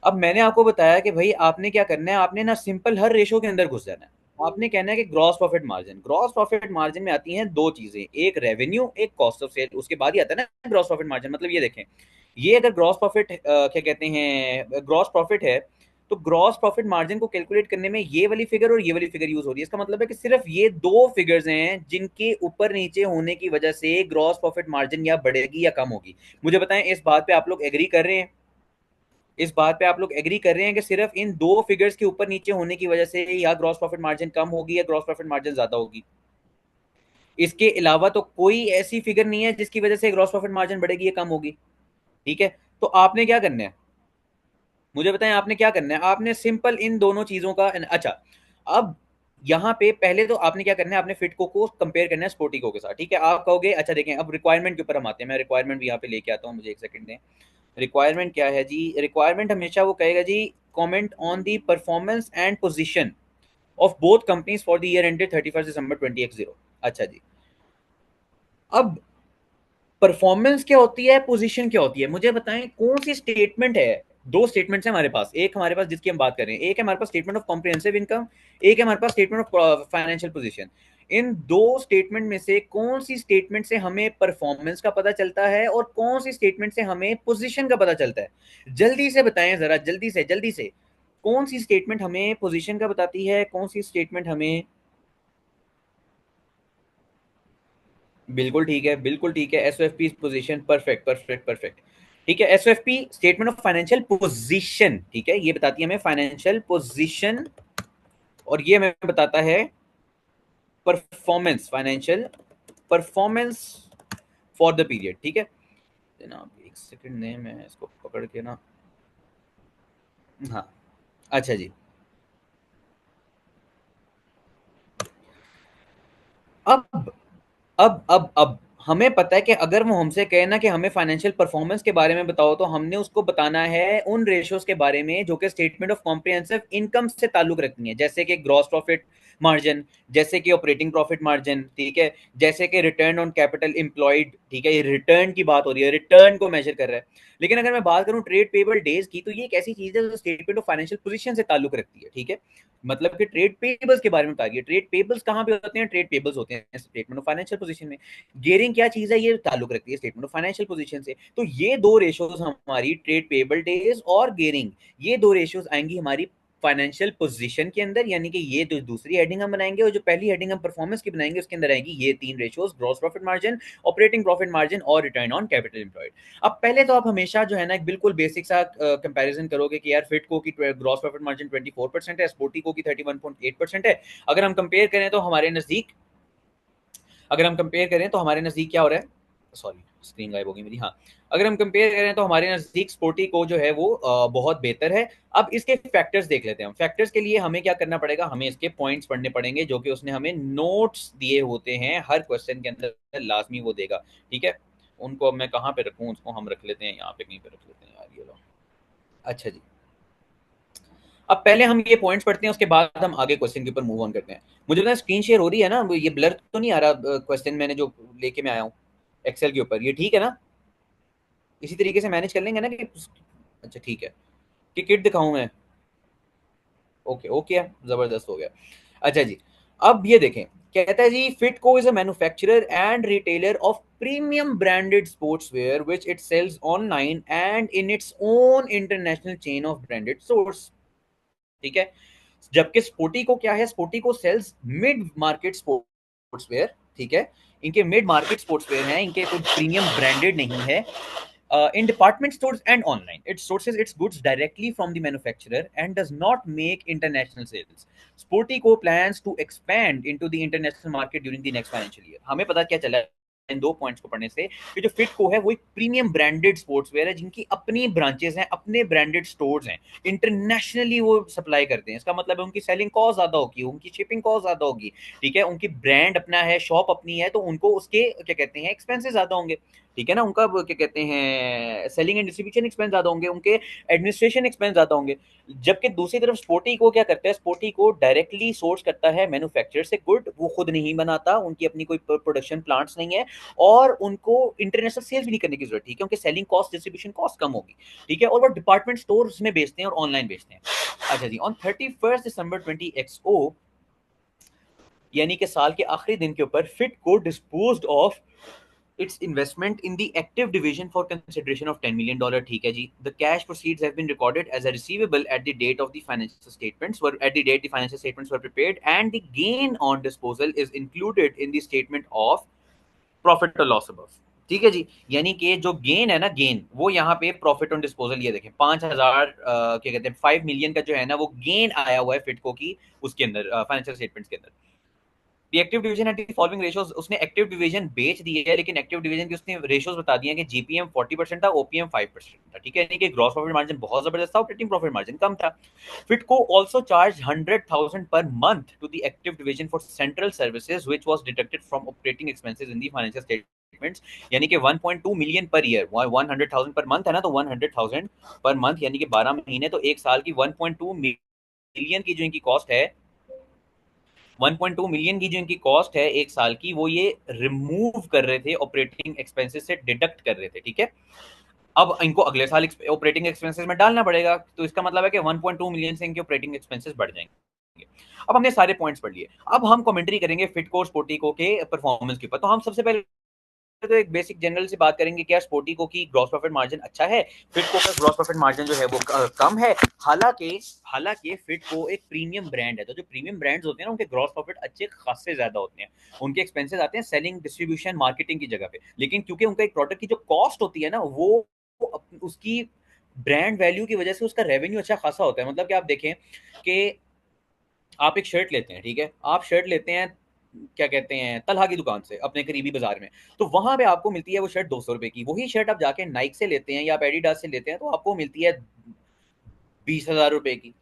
अब मैंने आपको बताया कि भाई आपने क्या करना है, आपने ना सिंपल हर रेशो के अंदर घुस जाना है। आपने कहना है कि gross profit margin, gross profit margin में आती हैं दो चीजें, एक रेवेन्यू, एक कॉस्ट ऑफ सेल, उसके बाद ही आता है ना ग्रॉस प्रॉफिट मार्जिन। मतलब ये देखें, ये अगर ग्रॉस प्रॉफिट क्या कहते हैं, ग्रॉस प्रॉफिट है, तो ग्रॉस प्रॉफिट मार्जिन को कैलकुलेट करने में ये वाली फिगर और ये वाली फिगर यूज हो रही है। इसका मतलब है कि सिर्फ ये दो फिगर्स हैं जिनके ऊपर नीचे होने की वजह से ग्रॉस प्रॉफिट मार्जिन या बढ़ेगी या कम होगी। मुझे बताएं, इस बात पे आप लोग एग्री कर रहे हैं? इस बात पे आप लोग एग्री कर रहे हैं कि सिर्फ इन दो फिगर्स के ऊपर नीचे होने की वजह से या ग्रॉस प्रॉफिट मार्जिन कम होगी या ग्रॉस प्रॉफिट मार्जिन ज्यादा होगी? इसके अलावा तो कोई ऐसी फिगर नहीं है जिसकी वजह से ग्रॉस प्रॉफिट मार्जिन बढ़ेगी या कम होगी, ठीक है। तो आपने क्या करना है, मुझे बताएं, आपने क्या करना है? आपने सिंपल इन दोनों चीजों का, अच्छा, अब यहाँ पे पहले तो आपने क्या करना है, आपने फिटको को कंपेयर करना है स्पोर्टिको के साथ, ठीक है। आप कहोगे अच्छा देखें, अब रिक्वायरमेंट के ऊपर हम आते हैं, मैं रिक्वायरमेंट भी यहाँ पे लेके आता हूँ, मुझे एक सेकंड दें। रिक्वायरमेंट क्या है जी? रिक्वायरमेंट हमेशा वो कहेगा जी, comment on the performance and position of both companies for the year ended 31 December 2020। अच्छा जी, अब परफॉर्मेंस क्या होती है, पोजीशन क्या होती है? मुझे बताएं कौन सी स्टेटमेंट है दो स्टेटमेंट्स हैं हमारे पास, एक हमारे पास जिसकी हम बात कर रहे हैं, एक है हमारे पास स्टेटमेंट ऑफ कॉम्प्रिहेंसिव इनकम, एक है हमारे पास स्टेटमेंट ऑफ फाइनेंशियल पोजीशन। इन दो स्टेटमेंट में से कौन सी स्टेटमेंट से हमें परफॉर्मेंस का पता चलता है और कौन सी स्टेटमेंट से हमें पोजीशन का पता चलता है? जल्दी से बताएं जरा, जल्दी से कौन सी स्टेटमेंट हमें पोजीशन का बताती है, कौन सी स्टेटमेंट हमें, बिल्कुल ठीक है, बिल्कुल ठीक है, एसओएफपी पोजीशन, परफेक्ट परफेक्ट परफेक्ट। ठीक है, एसओएफपी स्टेटमेंट ऑफ फाइनेंशियल पोजीशन, ठीक है, ये बताती है हमें फाइनेंशियल पोजीशन और ये हमें बताता है performance, financial performance for the period. ठीक है जनाब, एक सेकंड ने मैं इसको पकड़ के ना, हाँ अच्छा जी। अब अब हमें पता है कि अगर वो हमसे कहे ना कि हमें फाइनेंशियल परफॉर्मेंस के बारे में बताओ, तो हमने उसको बताना है उन रेशियोज के बारे में जो कि स्टेटमेंट ऑफ कॉम्प्रिहेंसिव इनकम से ताल्लुक रखती हैं, जैसे कि ग्रॉस प्रॉफिट मार्जिन, जैसे कि ऑपरेटिंग प्रॉफिट मार्जिन, ठीक है, जैसे कि रिटर्न ऑन कैपिटल एम्प्लॉयड, ठीक है, ये रिटर्न की बात हो रही है, रिटर्न को मेजर कर रहा है। लेकिन अगर मैं बात करूं ट्रेड पेबल डेज की, तो ये एक ऐसी चीज है जो स्टेटमेंट ऑफ फाइनेंशियल पोजीशन से ताल्लुक रखती है। ठीक है, मतलब कि ट्रेड पेबल्स के बारे में बता दिया, ट्रेड पेबल्स कहाँ पे होते हैं, ट्रेड पेबल्स होते हैं स्टेटमेंट ऑफ फाइनेंशियल पोजीशन में। गियरिंग क्या चीज है, ये ताल्लुक रखती है स्टेटमेंट ऑफ फाइनेंशियल पोजीशन से। तो ये दो रेशियोज हमारी, ट्रेड पेबल डेज और गियरिंग, ये दो रेशियोज आएंगी हमारी फाइनेंशियल पोजीशन के अंदर, यानी कि ये जो दूसरी हेडिंग हम बनाएंगे और जो पहली हेडिंग हम परफॉर्मेंस की बनाएंगे उसके अंदर आएगी ये तीन ratios, gross profit margin, operating profit margin और रिटर्न ऑन कैपिटल एम्प्लॉयड। अब पहले तो आप हमेशा जो है ना एक बिल्कुल बेसिक सा कंपैरिजन करोगे कि यार फिटको की ग्रॉस प्रॉफिट मार्जिन 24% है, स्पोर्टिको की 31.8% है। अगर हम कंपेयर करें तो हमारे नजदीक, अगर हम कंपेयर करें तो हमारे नजदीक क्या हो रहा है, सॉरी स्क्रीन गायब हो गई मेरी, हाँ, अगर हम कंपेयर करें तो हमारे नजदीक स्पोर्टिको जो है वो बहुत बेहतर है। अब इसके फैक्टर्स देख लेते हैं हम। फैक्टर्स के लिए हमें क्या करना पड़ेगा, हमें इसके पॉइंट्स पढ़ने पड़ेंगे जो कि उसने हमें नोट्स दिए होते हैं, हर क्वेश्चन के अंदर लाजमी वो देगा। ठीक है, उनको अब मैं कहाँ पे रखूँ, उसको हम रख लेते हैं यहाँ पे कहीं पे रख लेते हैं यार, ये लो। अच्छा जी, अब पहले हम ये पॉइंट्स पढ़ते हैं, उसके बाद हम आगे क्वेश्चन के ऊपर मूव ऑन करते हैं। मुझे पता है स्क्रीन शेयर हो रही है ना, ये ब्लर तो नहीं आ रहा क्वेश्चन मैंने जो लेके मैं आया हूँ एक्सेल के ऊपर, ये ठीक है ना, इसी तरीके से मैनेज कर लेंगे ना कि, अच्छा ठीक है, कि किट दिखाऊं मैं, ओके ओके है, जबरदस्त हो गया। अच्छा जी, अब ये देखें, कहता है जी Fitco is a manufacturer and retailer of premium branded sportswear which it sells online and in its own international chain of branded stores. ठीक है, जबकि स्पोर्टिको क्या है, Sportico sells mid market sportswear. ठीक है, इनके मिड मार्केट स्पोर्ट्सवेयर हैं, इनके कुछ प्रीमियम ब्रांडेड नहीं है। In department stores and online, it sources its goods directly from the manufacturer and does not make international sales. Sportico plans to expand into the international market during the next financial year. हमें पता क्या चला इन दो points को पढ़ने से कि जो फिटको है वो एक प्रीमियम ब्रांडेड स्पोर्ट्सवेयर है जिनकी अपनी ब्रांचेस हैं, अपने ब्रांडेड स्टोर्स हैं, इंटरनेशनली वो सप्लाई करते हैं। इसका मतलब है उनकी सेलिंग कॉस्ट ज्यादा होगी, उनकी शिपिंग कॉस्ट ज्यादा होगी। ठीक है, उनकी ब्रांड अपना है, शॉप अपनी है, तो उनको उसके क्या कहते हैं एक्सपेंसेस ज्यादा होंगे। ठीक है ना, उनका क्या कहते हैं सेलिंग एंड डिस्ट्रीब्यूशन एक्सपेंस ज्यादा होंगे, उनके एडमिनिस्ट्रेशन एक्सपेंस ज्यादा होंगे। जबकि दूसरी तरफ स्पोर्टी को क्या करता है, स्पोर्टी को डायरेक्टली सोर्स करता है मैन्युफैक्चरर से गुड, वो खुद नहीं बनाता, उनकी अपनी कोई प्रोडक्शन प्लांट्स नहीं है और उनको इंटरनेशनल सेल्स भी नहीं करने की जरूरत, ठीक है, उनके सेलिंग कॉस्ट डिस्ट्रीब्यूशन कॉस्ट कम होगी। ठीक है, और वो डिपार्टमेंट स्टोर्स में बेचते हैं और ऑनलाइन बेचते हैं। अच्छा जी, ऑन 31 दिसंबर 20XO, यानी कि साल के आखिरी दिन के ऊपर, फिट को disposed of its investment in the active division for consideration of $10 million. ठीक है जी, the cash proceeds have been recorded as a receivable at the date of the financial statements were at the date the financial statements were prepared, and the gain on disposal is included in the statement of profit or loss above. ठीक है जी, यानी कि जो gain है ना, gain वो यहाँ पे प्रॉफिट ऑन डिस्पोजल, ये देखें 5,000 क्या कहते हैं 5 मिलियन का जो है ना वो गेन आया हुआ है फिटको की उसके अंदर फाइनेंशियल स्टेटमेंट्स के अंदर। The active division had the following ratios, उसने एक्टिव डिवीजन बेच दी है लेकिन एक्टिव डिवीजन की उसने रेशियोज बता दिए हैं कि जीपीएम 40% था, ओपीएम 5% था। ठीक है, यानी कि ग्रॉस प्रॉफिट मार्जिन बहुत जबरदस्त था, ऑपरेटिंग प्रॉफिट मार्जिन कम था। फिटको also charged 100,000 per month to the active division for central services which was deducted from operating expenses in the financial statements, यानी कि 1.2 million per year, 100,000 per month है ना, तो 100,000 पर मंथ यानी कि 12 महीने, तो एक साल की 1.2 मिलियन की जो इनकी कॉस्ट है, 1.2 मिलियन की जो इनकी कॉस्ट है एक साल की, वो ये रिमूव कर रहे थे, ऑपरेटिंग एक्सपेंसेस से डिडक्ट कर रहे थे। ठीक है, अब इनको अगले साल ऑपरेटिंग एक्सपेंसेस में डालना पड़ेगा, तो इसका मतलब है कि 1.2 मिलियन से इनके ऑपरेटिंग एक्सपेंसेस बढ़ जाएंगे। अब हमने सारे पॉइंट्स पढ़ लिए, अब हम कमेंट्री करेंगे फिटको स्पोर्टिको के परफॉर्मेंस के ऊपर। तो हम सबसे पहले तो एक बेसिक जनरल से बात करेंगे, क्या स्पोर्टिको की ग्रॉस प्रॉफिट मार्जिन अच्छा है, फिटको का ग्रॉस प्रॉफिट मार्जिन जो है वो कम है। हालांकि फिटको एक प्रीमियम ब्रांड है, तो जो प्रीमियम ब्रांड्स होते हैं ना उनके ग्रॉस प्रॉफिट अच्छे खासे ज्यादा होते हैं, उनके एक्सपेंसेस आते हैं सेलिंग डिस्ट्रीब्यूशन मार्केटिंग की जगह पे, लेकिन क्योंकि उनका एक प्रोडक्ट की जो कॉस्ट होती है ना वो उसकी ब्रांड वैल्यू की वजह से उसका रेवेन्यू अच्छा खासा होता है। मतलब कि आप देखें कि आप एक शर्ट लेते हैं, ठीक है, आप शर्ट लेते हैं क्या कहते हैं तलहा की दुकान से अपने करीबी बाजार में, तो वहां पे आपको मिलती है वो शर्ट 200 रुपए की। वही शर्ट आप जाके नाइक से लेते हैं या आप एडिडास से लेते हैं तो आपको मिलती है 20,000 रुपए की।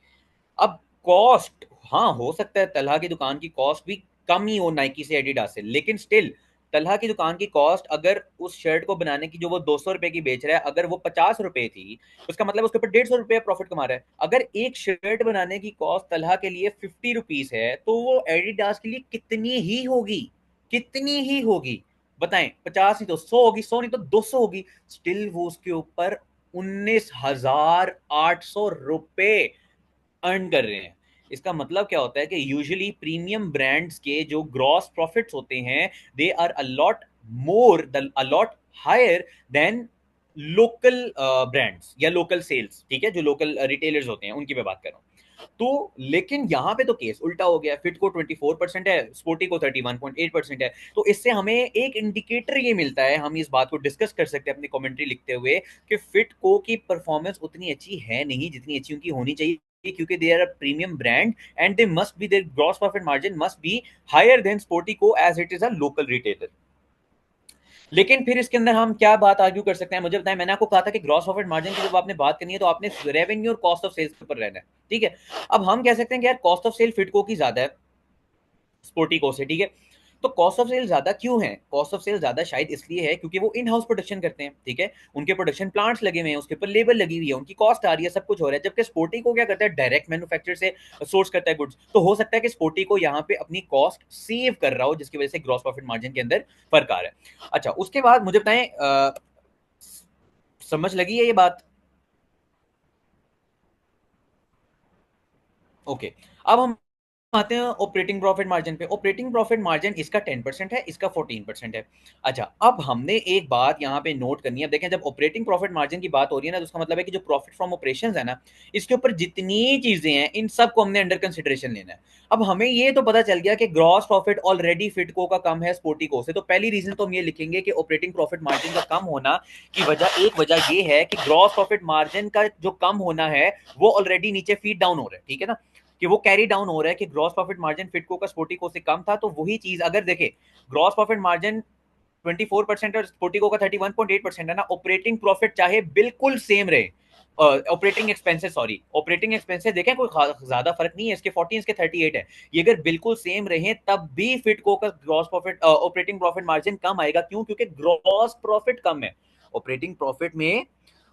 अब कॉस्ट, हाँ हो सकता है तलहा की दुकान की कॉस्ट भी कम ही हो नाइकी से एडिडास से, लेकिन स्टिल तलहा की दुकान की कॉस्ट अगर उस शर्ट को बनाने की जो वो 200 रुपए की बेच रहा है अगर वो 50 रुपए थी, उसका मतलब उसके ऊपर 150 रुपए प्रॉफिट कमा रहा है। अगर एक शर्ट बनाने की कॉस्ट तलहा के लिए 50 रुपीज है तो वो एडिडास के लिए कितनी ही होगी, कितनी ही होगी बताएं, 50 नहीं तो 100 होगी, 100 नहीं तो 200 होगी, स्टिल वो उसके ऊपर 19,800 रुपए अर्न कर रहे हैं। इसका मतलब क्या होता है कि यूजुअली प्रीमियम ब्रांड्स के जो ग्रॉस प्रॉफिट्स होते हैं they are a lot higher than local brands या लोकल सेल्स, ठीक है, जो लोकल रिटेलर्स होते हैं उनकी मैं बात कर रहा हूँ। तो लेकिन यहां पे तो केस उल्टा हो गया, फिट को 24% है, स्पोर्टी को 31.8% है। तो इससे हमें एक इंडिकेटर ये मिलता है, हम इस बात को डिस्कस कर सकते हैं अपनी कमेंट्री लिखते हुए कि फिट को की परफॉर्मेंस उतनी अच्छी है नहीं जितनी अच्छी उनकी होनी चाहिए, क्योंकि they are a premium brand and they must be, their gross profit margin must be higher than Sportico as it is a local retailer. लेकिन फिर इसके अंदर हम क्या बात आर्ग्यू कर सकते हैं, मुझे बताएं, मैंने आपको कहा था कि ग्रॉस प्रॉफिट मार्जिन की जब आपने बात करनी है तो आपने रेवेन्यू और कॉस्ट ऑफ सेल्स के ऊपर रहना है, ठीक है। अब हम कह सकते हैं कि यार कॉस्ट ऑफ सेल फिटको की ज्यादा है स्पोर्टिको से, ठीक है। तो कॉस्ट ऑफ सेल ज्यादा क्यों है, कॉस्ट ऑफ सेल ज्यादा शायद इसलिए है क्योंकि वो इन हाउस प्रोडक्शन करते हैं, ठीक है, उनके प्रोडक्शन प्लांट्स लगे हुए हैं, उसके ऊपर लेबर लगी हुई है, उनकी कॉस्ट आ रही है, सब कुछ हो रहा है। जबकि स्पोर्टी को क्या करता है, डायरेक्ट मैन्युफैक्चर से सोर्स करता है गुड्स, तो हो सकता है कि स्पोर्टी को यहाँ पे अपनी कॉस्ट सेव कर रहा हो जिसकी वजह से ग्रॉस प्रॉफिट मार्जिन के अंदर फर्क आ रहा है। अच्छा, उसके बाद मुझे बताएं समझ लगी है ये बात? ओके, अब हम आते हैं ऑपरेटिंग प्रॉफिट मार्जिन पे। ऑपरेटिंग प्रॉफिट मार्जिन इसका 10% है, इसका 14% है। अच्छा, अब हमने एक बात यहाँ पे नोट करनी है। देखें, जब ऑपरेटिंग प्रॉफिट मार्जिन की बात हो रही है ना तो उसका मतलब है कि जो प्रॉफिट फ्रॉम ऑपरेशंस है ना, इसके ऊपर जितनी चीजें हैं इन सबको हमने अंडर कंसिडरेशन लेना है। अब हमें ये तो पता चल गया कि ग्रॉस प्रॉफिट ऑलरेडी फिटको का कम है स्पोर्टिको से, तो पहली रीजन तो हम ये लिखेंगे कि ऑपरेटिंग प्रॉफिट मार्जिन का कम होना की वजह, एक वजह ये है कि ग्रॉस प्रॉफिट मार्जिन का जो कम होना है वो ऑलरेडी नीचे फीड डाउन हो रहा है, ठीक है ना, कि वो कैरी डाउन हो रहा है कि ग्रॉस प्रॉफिट मार्जिन फिटको का स्पोर्टिको से कम था। तो वही चीज अगर देखे, ग्रॉस प्रॉफिट मार्जिन 24% और स्पोर्टिको का 31.8% है ना, ऑपरेटिंग प्रॉफिट चाहे बिल्कुल सेम रहे, operating expenses, sorry operating expenses देखें कोई ज्यादा फर्क नहीं है, इसके 40 इसके 38 है, ये अगर बिल्कुल सेम रहे तब भी फिटको का gross profit operating profit margin कम आएगा। क्यों? क्योंकि ग्रॉस प्रॉफिट कम है। ऑपरेटिंग प्रॉफिट में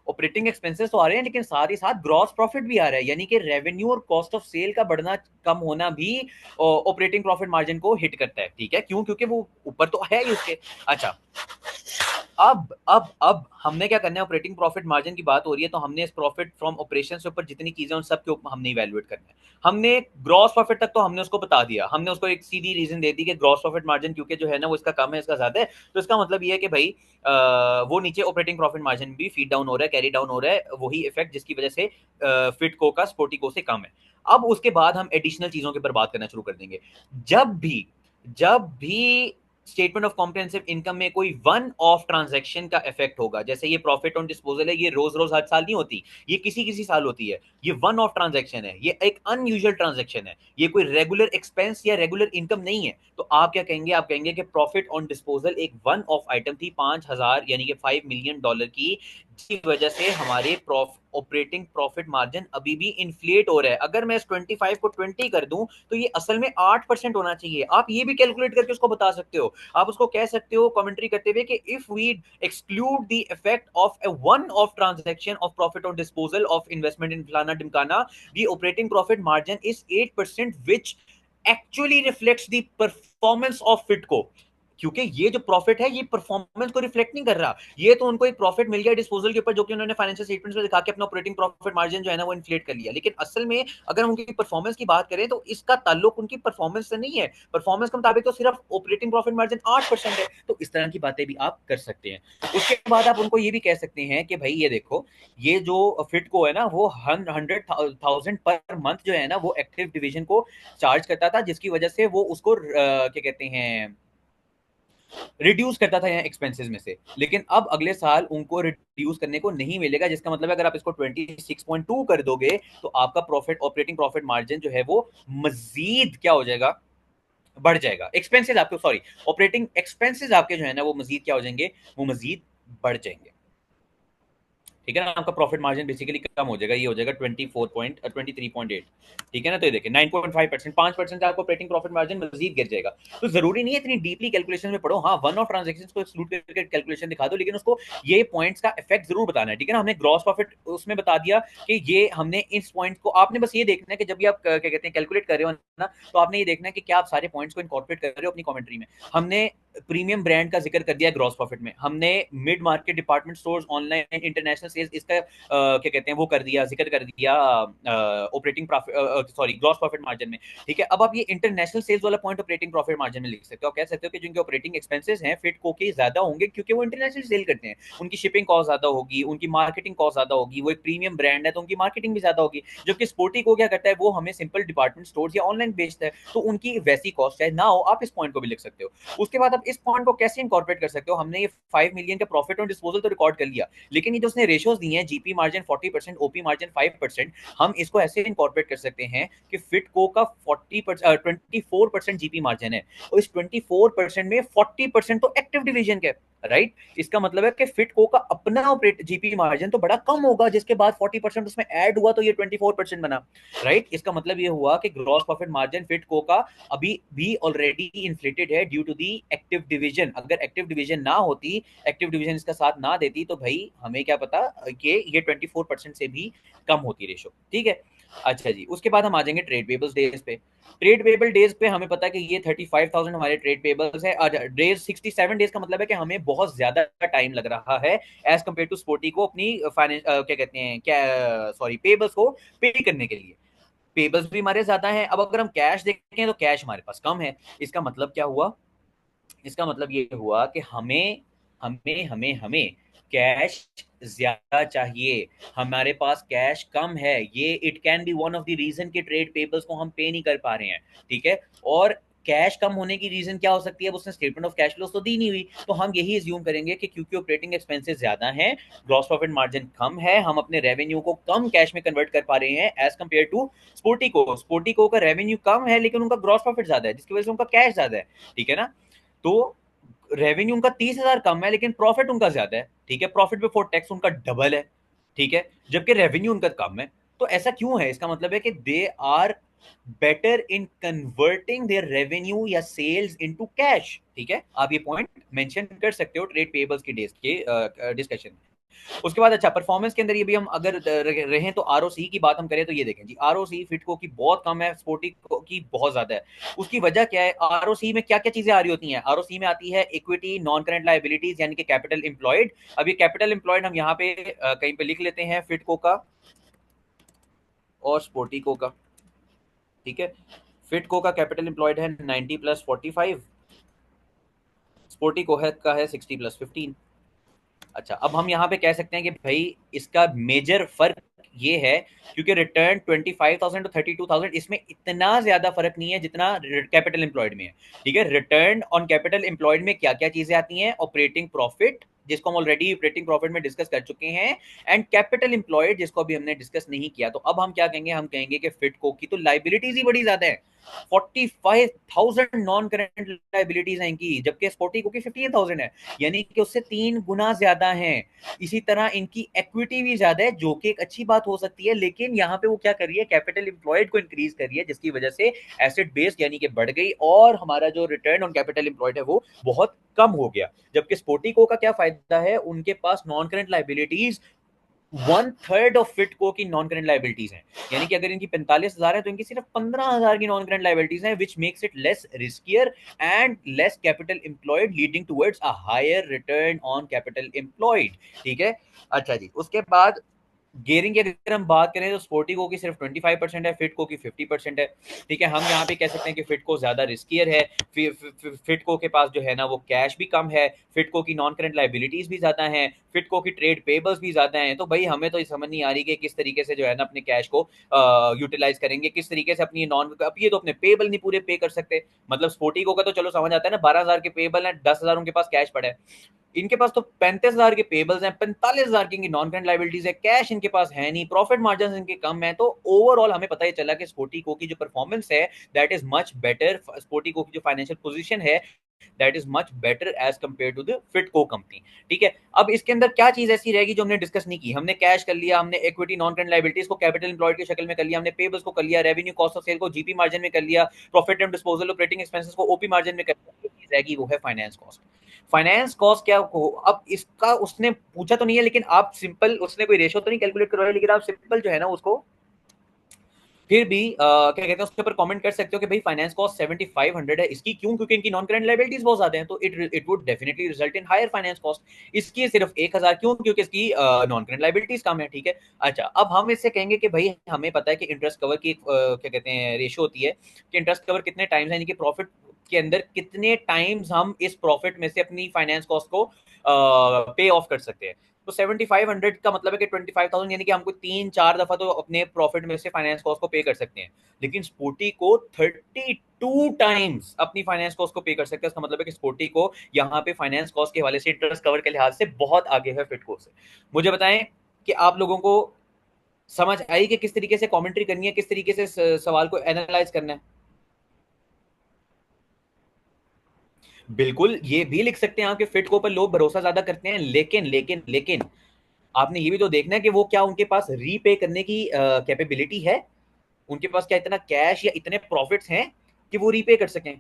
ऑपरेटिंग एक्सपेंसेस तो आ रहे हैं लेकिन साथ ही साथ ग्रॉस प्रॉफिट भी आ रहा है, यानी कि रेवेन्यू और कॉस्ट ऑफ सेल का बढ़ना कम होना भी ऑपरेटिंग प्रॉफिट मार्जिन को हिट करता है, ठीक है। क्यों? क्योंकि वो ऊपर तो है ही उसके। अच्छा, अब हमने क्या करना है, ऑपरेटिंग प्रॉफिट मार्जिन की बात हो रही है तो हमने इस प्रॉफिट फ्रॉम ऑपरेशन से ऊपर जितनी चीजें उन सब के ऊपर हमने इवैल्यूएट करना है। हमने ग्रॉस प्रॉफिट तक तो हमने उसको बता दिया, हमने उसको एक सीधी रीजन दे दी कि ग्रॉस प्रॉफिट मार्जिन क्योंकि जो है ना वो इसका कम है इसका ज्यादा है, तो इसका मतलब ये है कि भाई वो नीचे ऑपरेटिंग प्रॉफिट मार्जिन भी फीड डाउन हो रहा है, कैरी डाउन हो रहा है, वही इफेक्ट जिसकी वजह से फिटको का स्पोर्टिको से कम है। अब उसके बाद हम एडिशनल चीजों के ऊपर बात करना शुरू कर देंगे। जब भी स्टेटमेंट ऑफ कॉम्प्रिहेंसिव इनकम में कोई वन ऑफ ट्रांजैक्शन का इफेक्ट होगा, जैसे ये प्रॉफिट ऑन डिस्पोजल है, ये रोज रोज हर साल नहीं होती, ये किसी किसी साल होती है, ये वन ऑफ ट्रांजैक्शन है, ये एक अनयूजुअल ट्रांजैक्शन है, ये कोई रेगुलर एक्सपेंस या रेगुलर इनकम नहीं है, तो आप क्या कहेंगे, आप कहेंगे कि प्रॉफिट ऑन डिस्पोजल एक वन ऑफ आइटम थी 5,000 यानी कि $5 मिलियन की, जिसकी वजह से हमारे ऑपरेटिंग प्रॉफिट मार्जिन अभी भी इन्फ्लेट हो रहा है। अगर मैं इस 25 को 20 कर दूं तो ये असल में 8% होना चाहिए। आप ये भी कैलकुलेट करके उसको बता सकते हो, आप उसको कह सकते हो कमेंट्री करते हुए कि if we exclude the effect of a one off transaction of profit on disposal of investment in फलाना ढिमकाना, the operating profit margin is 8% which actually reflects the performance of Fitco. क्योंकि ये जो प्रॉफिट है ये परफॉर्मेंस को reflect नहीं कर रहा। ये तो उनको एक प्रॉफिट मिल गया डिस्पोजल के ऊपर, जो कि उन्होंने फाइनेंशियल स्टेटमेंट्स में दिखा के अपना ऑपरेटिंग प्रॉफिट मार्जिन जो है ना वो इन्फ्लेट कर लिया। लेकिन असल में अगर हम उनकी परफॉर्मेंस की बात करें तो इसका ताल्लुक उनकी परफॉर्मेंस से नहीं है। परफॉर्मेंस के मुताबिक तो सिर्फ ऑपरेटिंग प्रॉफिट मार्जिन 8% है। तो इस तरह की बातें भी आप कर सकते हैं। उसके बाद आप उनको ये भी कह सकते हैं कि भाई ये देखो, ये जो फिटको है ना वो 100,000 पर मंथ जो है ना वो एक्टिव डिवीजन को चार्ज करता था, जिसकी वजह से वो उसको क्या कहते हैं रिड्यूस करता था यहाँ एक्सपेंसेस में से। लेकिन अब अगले साल उनको रिड्यूस करने को नहीं मिलेगा, जिसका मतलब है अगर आप इसको 26.2 कर दोगे तो आपका प्रॉफिट ऑपरेटिंग प्रॉफिट मार्जिन जो है वो मजीद क्या हो जाएगा, बढ़ जाएगा। एक्सपेंसेस आपके, सॉरी, ऑपरेटिंग एक्सपेंसेस आपके जो है ना वो मजीद क्या हो जाएंगे, वो मजीद बढ़ जाएंगे। ठीक है ना, आपका प्रॉफिट मार्जिन बेसिकली कम हो जाएगा, ये हो जाएगा 23.8। ठीक है ना, तो ये देखिए 9.5%, 5% से आपको ऑपरेटिंग प्रॉफिट मार्जिन मजीद गिर जाएगा। तो जरूरी नहीं है इतनी डीपली कैलकुलेशन में पढ़ो, हाँ वन ऑफ ट्रांजेक्शन को एक्सक्लूड करके कैलकुलेशन दिखा दो, लेकिन उसको ये पॉइंट्स का इफेक्ट जरूर बताना है। ठीक है ना, हमने ग्रॉस प्रॉफिट उसमें बता दिया कि ये हमने इस पॉइंट को, आपने बस ये देखना है कि जब भी आप क्या कहते हैं कैलकुलेट कर रहे हो ना, तो आपने ये देखना है कि क्या आप सारे पॉइंट्स को इनकॉर्पोरेट कर रहे हो अपनी कमेंट्री में। हमने प्रीमियम ब्रांड का जिक्र कर दिया ग्रॉस प्रॉफिट में, हमने mid market department stores online international sales इसका क्या कहते हैं वो कर दिया, जिक्र कर दिया operating profit, sorry gross profit margin में। ठीक है, अब आप ये इंटरनेशनल सेल्स वाला पॉइंट ऑपरेटिंग प्रॉफिट मार्जिन में लिख सकते हो। कह सकते हो कि जिनके ऑपरेटिंग एक्सपेंसेस हैं फिटको के ज्यादा होंगे क्योंकि वो इंटरनेशनल सेल करते हैं, उनकी शिपिंग कॉस्ट ज्यादा होगी, उनकी मार्केटिंग कॉस्ट ज्यादा होगी, वो एक प्रीमियम ब्रांड है तो उनकी मार्केटिंग भी ज्यादा होगी। जबकि स्पोर्टी को क्या करता है, वो हमें सिंपल डिपार्टमेंट स्टोर्स या ऑनलाइन बेचता है, तो उनकी वैसी कॉस्ट है ना हो। आप इस पॉइंट को भी लिख सकते हो। उसके बाद आप इस पॉइंट को कैसे इंकॉर्पोरेट कर सकते हो, हमने ये 5 मिलियन का प्रॉफिट ऑन डिस्पोजल तो रिकॉर्ड कर लिया, लेकिन ये जो उसने रेशियोज दिए हैं, जीपी मार्जिन 40%, ओपी मार्जिन 5%, हम इसको ऐसे इंकॉर्पोरेट कर सकते हैं कि फिटको का 24% जीपी मार्जिन है, और इस 24% में 40% तो एक्टिव डिवीजन का, राइट। इसका मतलब है कि फिटको का अपना ऑपरेट जीपी मार्जिन तो बड़ा कम होगा, जिसके बाद 40% उसमें ऐड हुआ तो ये 24% बना, राइट। इसका मतलब ये हुआ कि ग्रॉस प्रॉफिट मार्जिन फिटको का अभी भी ऑलरेडी इन्फ्लेटेड है due to the active division. अगर एक्टिव डिवीजन ना होती, एक्टिव डिवीजन इसका साथ ना देती, तो भाई हमें क्या पता कि ये 24% से भी कम होती रेशो। ठीक है, अच्छा जी। उसके बाद हम आ जाएंगे ट्रेड पेबल्स डेज पे। ट्रेड पेबल डेज पे हमें पता है कि ये 35,000 हमारे ट्रेड पेबल्स है। डेज 67 डेज का मतलब है कि हमें बहुत ज्यादा टाइम लग रहा है एज कम्पेयर टू स्पोर्टी को अपनी फाइनेंस क्या कहते हैं, क्या सॉरी पेबल्स को पे करने के लिए। पेबल्स भी हमारे ज्यादा हैं। अब अगर हम कैश देखें तो कैश हमारे पास कम है। इसका मतलब क्या हुआ, इसका मतलब ये हुआ कि हमें हमें हमें हमें कैश ज्यादा चाहिए, हमारे पास कैश कम है। ये it can be one of the reason कि ट्रेड पेबल्स को हम पे नहीं कर पा रहे हैं। ठीक है, और कैश कम होने की रीजन क्या हो सकती है, उसने स्टेटमेंट ऑफ कैश फ्लोज तो दी नहीं हुई, तो हम यही एज्यूम करेंगे कि क्योंकि ऑपरेटिंग एक्सपेंसेस ज्यादा हैं, ग्रॉस प्रॉफिट मार्जिन कम है, हम अपने रेवेन्यू को कम कैश में कन्वर्ट कर पा रहे हैं एज कंपेयर टू स्पोर्टिको। स्पोर्टिको का रेवेन्यू कम है लेकिन उनका ग्रॉस प्रॉफिट ज्यादा है, जिसकी वजह से उनका कैश ज्यादा है। ठीक है ना, तो रेवेन्यू उनका 30,000 कम है लेकिन प्रॉफिट उनका ज्यादा है। ठीक है, प्रॉफिट बिफोर टैक्स उनका डबल है। ठीक है, जबकि रेवेन्यू उनका कम है। तो ऐसा क्यों है, इसका मतलब है कि they are better in converting their revenue या सेल्स इनटू कैश। ठीक है, आप ये पॉइंट मेंशन कर सकते हो ट्रेड पेबल्स के डेज के डिस्कशन में। उसके बाद अच्छा परफॉर्मेंस के अंदर ये भी हम अगर रहे तो आरओसी की बात हम करें तो ये देखें जी, आरओसी फिटको की बहुत कम है, स्पोर्टी की बहुत ज्यादा है। उसकी वजह क्या है, आरओसी में क्या क्या चीजें आ रही होती हैं, आरओसी में आती है इक्विटी, नॉन करंट लायबिलिटीज यानी कि कैपिटल एम्प्लॉयड। अब ये कैपिटल एम्प्लॉयड हम यहाँ पे कहीं पे लिख लेते हैं, फिटको का और स्पोर्टिको का। ठीक है, फिटको का कैपिटल एम्प्लॉयड है 90 प्लस 45, स्पोर्टिको है का है 60 प्लस 15। अच्छा, अब हम यहाँ पे कह सकते हैं कि भाई इसका मेजर फर्क ये है क्योंकि रिटर्न 25,000 टू 32,000 इसमें इतना ज्यादा फर्क नहीं है जितना कैपिटल एम्प्लॉयड में है। ठीक है, रिटर्न ऑन कैपिटल एम्प्लॉयड में क्या क्या चीजें आती हैं, ऑपरेटिंग प्रॉफिट जिसको हम ऑलरेडी ऑपरेटिंग प्रॉफिट में डिस्कस कर चुके हैं, एंड कैपिटल एम्प्लॉयड जिसको अभी हमने डिस्कस नहीं किया। तो अब हम क्या कहेंगे, हम कहेंगे कि फिटको की तो लाइबिलिटीज ही बड़ी ज्यादा है, 45,000 नॉन करंट लाइबिलिटीज हैं इनकी, जबकि स्पोर्टिको की 15,000 है, यानी कि उससे 3 गुना ज्यादा है। इसी तरह इनकी इक्विटी भी ज्यादा है, जो कि एक अच्छी बात हो सकती है, लेकिन यहाँ पे वो क्या कर रही है, कैपिटल एम्प्लॉयड को इंक्रीज कर रही है, जिसकी वजह से एसेट बेस्ड यानी कि बढ़ गई और हमारा जो रिटर्न ऑन कैपिटल एम्प्लॉयड है वो बहुत कम हो गया। जबकि स्पोर्टिको का क्या फायदा है, उनके पास नॉन करंट लाइबिलिटीज 1/3 ऑफ फिटको की नॉन करंट लाइबिलिटीज हैं, यानी कि अगर इनकी 45,000 है तो इनकी सिर्फ 15,000 की नॉन करंट लाइबिलिटीज हैं, which makes it less riskier and less capital employed, leading towards a higher return on capital employed. ठीक है, अच्छा जी, उसके बाद गेयरिंग की अगर हम बात करें तो स्पोर्टिको की सिर्फ 25% है, फिटको की 50% है। ठीक है, हम यहाँ पे कह सकते हैं कि फिटको ज्यादा रिस्कियर है, फिटको के पास जो है ना वो कैश भी कम है, फिटको की नॉन करंट लाइबिलिटीज भी ज्यादा हैं, फिटको की ट्रेड पेबल्स भी ज्यादा हैं। तो भाई हमें तो ये समझ नहीं आ रही कि किस तरीके से जो है ना अपने कैश को यूटिलाइज करेंगे, किस तरीके से अपनी नॉन, अब ये तो अपने पेबल नहीं पूरे पे कर सकते। मतलब स्पोर्टिको का तो चलो समझ आता है ना, 12,000 के पेबल है, 10,000 उनके पास कैश पड़ा है, इनके पास तो 35,000 के पेबल्स हैं, 45,000 की इनकी नॉन करंट लाइबिलिटीज है, कैश इनके पास है नहीं, प्रॉफिट मार्जिन इनके कम है। तो ओवरऑल हमें पता ही चला कि स्पोर्टिको की जो परफॉर्मेंस है that is much better, Sportico की जो फाइनेंशियल पोजीशन है that is much better as compared to the Fitco company. ठीक है, अब इसके अंदर क्या चीज ऐसी रहेगी जो हमने डिस्कस नहीं की? हमने कैश कर लिया, हमने इक्विटी नॉन करंट लाइबिलिटीज को कैपिटल एम्प्लॉयड की शक्ल में कर लिया, हमने पेबल्स को कर लिया, रेवेन्यू कॉस्ट ऑफ सेल को जीपी मार्जिन में कर लिया, profit and disposal operating expenses को ओपी मार्जिन में कर लिया। चीज रहेगी वो है फाइनेंस कॉस्ट। फाइनेंस कॉस्ट क्या हो, अब इसका उसने पूछा तो नहीं है, लेकिन आप सिंपल, उसने कोई रेशो तो नहीं कैलकुलेट करवाया, लेकिन आप सिंपल जो है ना उसको फिर भी क्या कहते हैं उसके ऊपर कमेंट कर सकते हो कि भाई फाइनेंस कॉस्ट 7500 है, इसकी क्यों? क्योंकि इनकी नॉन करंट लायबिलिटीज बहुत ज्यादा हैं, तो it would definitely result in higher finance cost. इसकी सिर्फ 1000 क्यों? क्योंकि इसकी नॉन करंट लायबिलिटीज कम है। ठीक है, अच्छा, अब हम इससे कहेंगे कि भाई हमें पता है कि इंटरेस्ट कवर की क्या कहते हैं रेशियो होती है कि इंटरेस्ट कवर कितने टाइम्स है, यानी कि प्रॉफिट के अंदर कितने टाइम्स हम इस प्रॉफिट में से अपनी फाइनेंस कॉस्ट को पे ऑफ कर सकते हैं। तो 7500 का मतलब है कि 25,000, यानी कि हमको 3-4 दफा तो अपने प्रॉफिट में से फाइनेंस कॉस्ट को पे कर सकते हैं, लेकिन स्पोर्टी को 32 टाइम्स अपनी फाइनेंस कॉस्ट को पे कर सकते हैं। इसका मतलब है कि स्पोर्टी को यहाँ पे फाइनेंस कॉस्ट के हवाले से, इंटरेस्ट कवर के लिहाज से बहुत आगे है फिटको से। मुझे बताएं कि आप लोगों को समझ आई कि किस तरीके से कमेंट्री करनी है, किस तरीके से सवाल को एनालाइज करना है? बिल्कुल ये भी लिख सकते हैं आप कि फिटको पर लोग भरोसा ज्यादा करते हैं, लेकिन लेकिन लेकिन आपने ये भी तो देखना है कि वो क्या उनके पास रीपे करने की कैपेबिलिटी है, उनके पास क्या इतना कैश या इतने प्रॉफिट्स हैं कि वो रीपे कर सकें।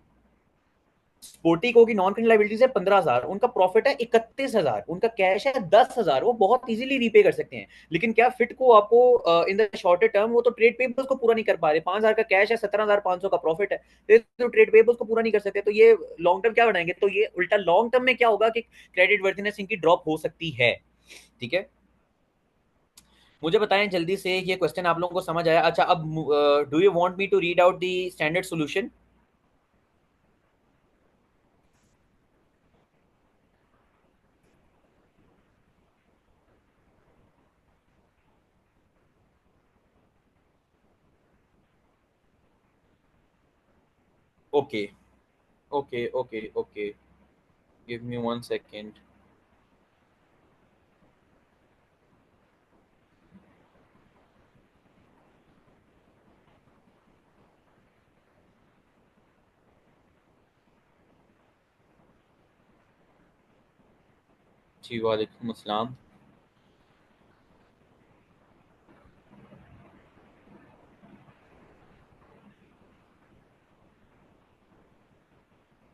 स्पोर्टिको की नॉन करंट लायबिलिटीज है 15,000, उनका प्रॉफिट है 31,000, उनका कैश है 10,000, वो बहुत इजीली रीपे कर सकते हैं। लेकिन क्या फिट को आपको इन द शॉर्टर टर्म वो तो ट्रेड पेबल्स को पूरा नहीं कर पा रहे, 5,000 का कैश है, 17,500 का प्रॉफिट है, तो ट्रेड पेबल्स को पूरा नहीं कर सकते। तो ये लॉन्ग टर्म क्या बनाएंगे? तो ये उल्टा लॉन्ग टर्म में क्या होगा कि क्रेडिट वर्थिनेस इनकी ड्रॉप हो सकती है। ठीक है, मुझे बताएं जल्दी से, ये क्वेश्चन आप लोगों को समझ आया? अच्छा, अब do you want me to read out the standard solution? Okay okay okay okay, give me 1 second. जी वालेकुम अस्सलाम।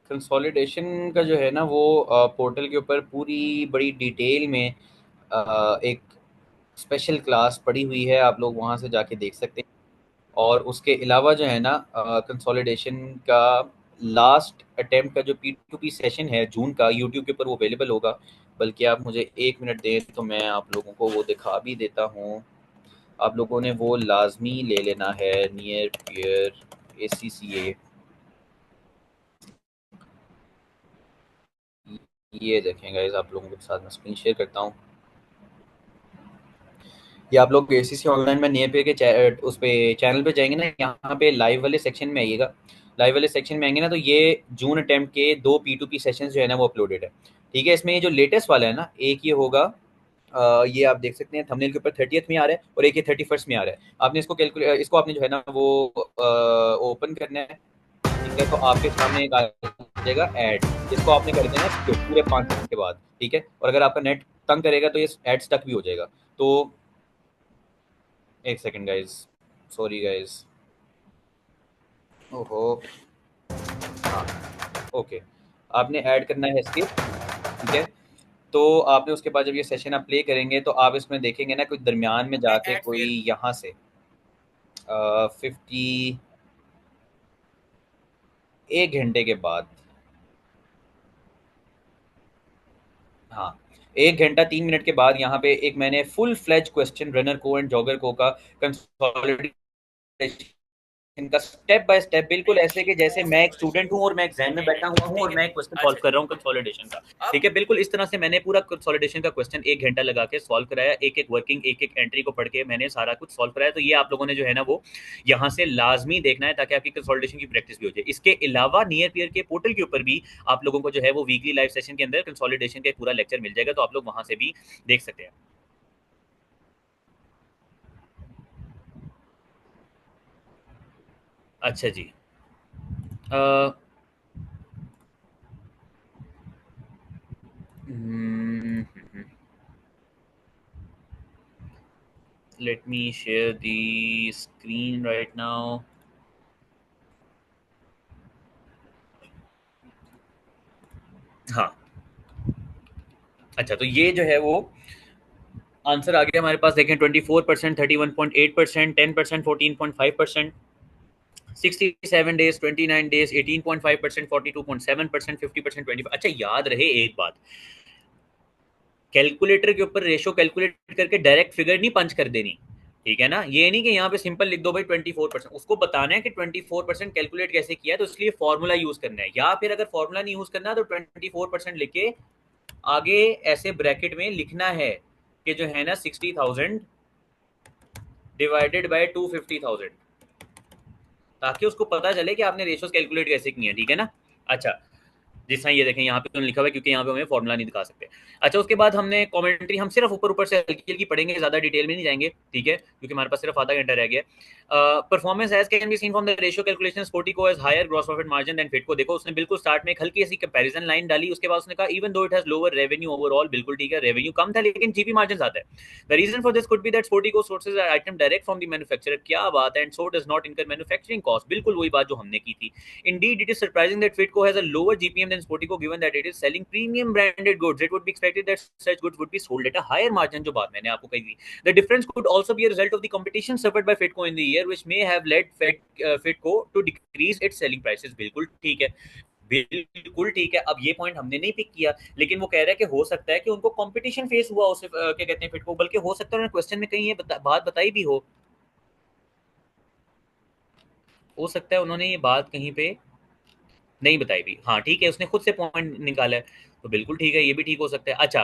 कंसोलिडेशन का जो है ना वो पोर्टल के ऊपर पूरी बड़ी डिटेल में एक स्पेशल क्लास पड़ी हुई है, आप लोग वहाँ से जाके देख सकते हैं। और उसके अलावा जो है ना कंसोलिडेशन का लास्ट अटेम्प्ट का जो P2P सेशन है जून का, यूट्यूब के ऊपर वो अवेलेबल होगा। बल्कि आप मुझे 1 मिनट दें तो मैं आप लोगों को वो दिखा भी देता हूँ। आप लोगों ने वो लाजमी ले लेना है, नियर पियर ACCA। ये देखें गाइस, आप लोगों के साथ मैं स्क्रीन शेयर करता हूँ। ये आप लोग ACC ऑनलाइन में नियर पे के उस पे चैनल पे जाएंगे ना, यहाँ पे लाइव वाले सेक्शन में आइएगा। लाइव वाले सेक्शन में आएंगे ना तो ये जून अटेम्प्ट के 2 P2P सेशंस जो है ना वो अपलोडेड है। ठीक है, इसमें ये जो लेटेस्ट वाला है ना, एक ये होगा, ये आप देख सकते हैं थंबनेल के ऊपर 30th में आ रहा है, और एक ये 31st में आ रहा है। आपने इसको कैलकुलेट, इसको आपने जो है ना वो ओपन करना है। ठीक है, तो आपके सामने एक आ जाएगा ऐड, इसको आपने कर देना है पूरे 5 मिनट के बाद। ठीक है, और अगर आपका नेट तंग करेगा तो ये ऐड स्टक भी हो जाएगा। तो 1 सेकेंड गाइज, सॉरी गाइज। ओहो, हाँ, ओके, आपने ऐड करना है स्किप। ठीक है, तो आपने उसके बाद जब ये सेशन आप प्ले करेंगे तो आप इसमें देखेंगे ना कुछ दरमियान में जाके कोई यहाँ से 50 1 घंटे के बाद, हाँ, 1 घंटा 3 मिनट के बाद यहाँ पे एक मैंने फुल फ्लेज क्वेश्चन रनर को एंड जॉगर को का कंसोलिडेशन इनका स्टेप बाय स्टेप बिल्कुल ऐसे कि जैसे मैं एक स्टूडेंट हूँ और मैं एग्जाम में बैठा हुआ हूँ और मैं एक क्वेश्चन सॉल्व कर रहा हूँ कंसोलिडेशन का, ठीक है, बिल्कुल इस तरह से मैंने पूरा कंसोलिडेशन का क्वेश्चन 1 घंटा लगा के सॉल्व कराया, एक एक वर्किंग एक एक एंट्री को पढ़ के मैंने सारा कुछ सॉल्व कराया। तो ये आप लोगों ने जो है ना वो यहाँ से लाजमी देखना है ताकि आपकी कंसोलिडेशन की प्रैक्टिस भी हो जाए। इसके अलावा नियर पियर के पोर्टल के ऊपर भी आप लोगों को जो है वो वीकली लाइव सेशन के अंदर कंसोलिडेशन का पूरा लेक्चर मिल जाएगा, तो आप लोग वहां से भी देख सकते हैं। अच्छा जी, let me share the screen right now. हाँ, अच्छा, तो ये जो है वो आंसर आ गया हमारे पास। देखें 24%, 31.8%, 10%, 14.5%, 67 डेज, 29 डेज, 18.5%, 42.7%, 50%, 25। अच्छा, याद रहे एक बात, कैलकुलेटर के ऊपर रेशो कैलकुलेट करके डायरेक्ट फिगर नहीं पंच कर देनी, ठीक है ना। ये नहीं कि यहाँ पे सिंपल लिख दो भाई 24%, उसको बताना है कि 24% कैलकुलेट कैसे किया है, तो इसलिए फॉर्मूला यूज करना है। या फिर अगर फॉर्मूला नहीं यूज करना तो 24% लिख के आगे ऐसे ब्रैकेट में लिखना है कि जो है ना 60,000 डिवाइडेड बाय 250,000, ताकि उसको पता चले कि आपने रेशियोज कैलकुलेट कैसे किए हैं, ठीक है ना। अच्छा, जिस तरह ये देखें यहाँ पे तो लिखा हुआ है क्योंकि यहाँ पे हमें फॉर्मूला नहीं दिखा सकते। अच्छा, उसके बाद हमने कमेंट्री हम सिर्फ ऊपर ऊपर से हल्की हल्की पढ़ेंगे, ज्यादा डिटेल में नहीं जाएंगे, ठीक है, क्योंकि हमारे पास सिर्फ आधा घंटा रह गया। Performance as can be seen from the ratio calculation, Sportico has higher gross profit margin than Fitco. देखो उसने बिल्कुल स्टार्ट में एक हल्की ऐसी कंपैरिजन लाइन डाली, उसके बाद उसने कहा even though it has lower revenue overall, बिल्कुल ठीक है, रेवेन्यू कम था लेकिन जीपी मार्जिन ज्यादा है। The reason for this could be that Sportico sources item direct from the manufacturer, क्या बात है, and so does not incur manufacturing cost, बिल्कुल वही बात जो हमने की थी। Indeed, it is surprising that Fitco has a lower GPM than Sportico, given that it is selling premium branded goods. It would be expected that such goods would be sold at a higher margin, जो बात मैंने आपको कही थी। The difference could also be a result of the competition suffered by Fitco in the year, which may have led Fitco to decrease its selling prices. बिल्कुल ठीक है, बिल्कुल ठीक है। अब ये पॉइंट हमने नहीं पिक किया, लेकिन वो कह रहा है कि हो सकता है कि उनको कंपटीशन फेस हुआ उसे क्या कहते हैं फिटको, बल्कि हो सकता है उन्होंने क्वेश्चन में कहीं ये बात बताई भी हो सकता है उन्होंने ये बात कहीं पे नहीं बताई भी, हाँ ठीक है, उसने खुद से पॉइंट निकाला है, तो बिल्कुल ठीक है, ये भी ठीक हो सकता है। अच्छा,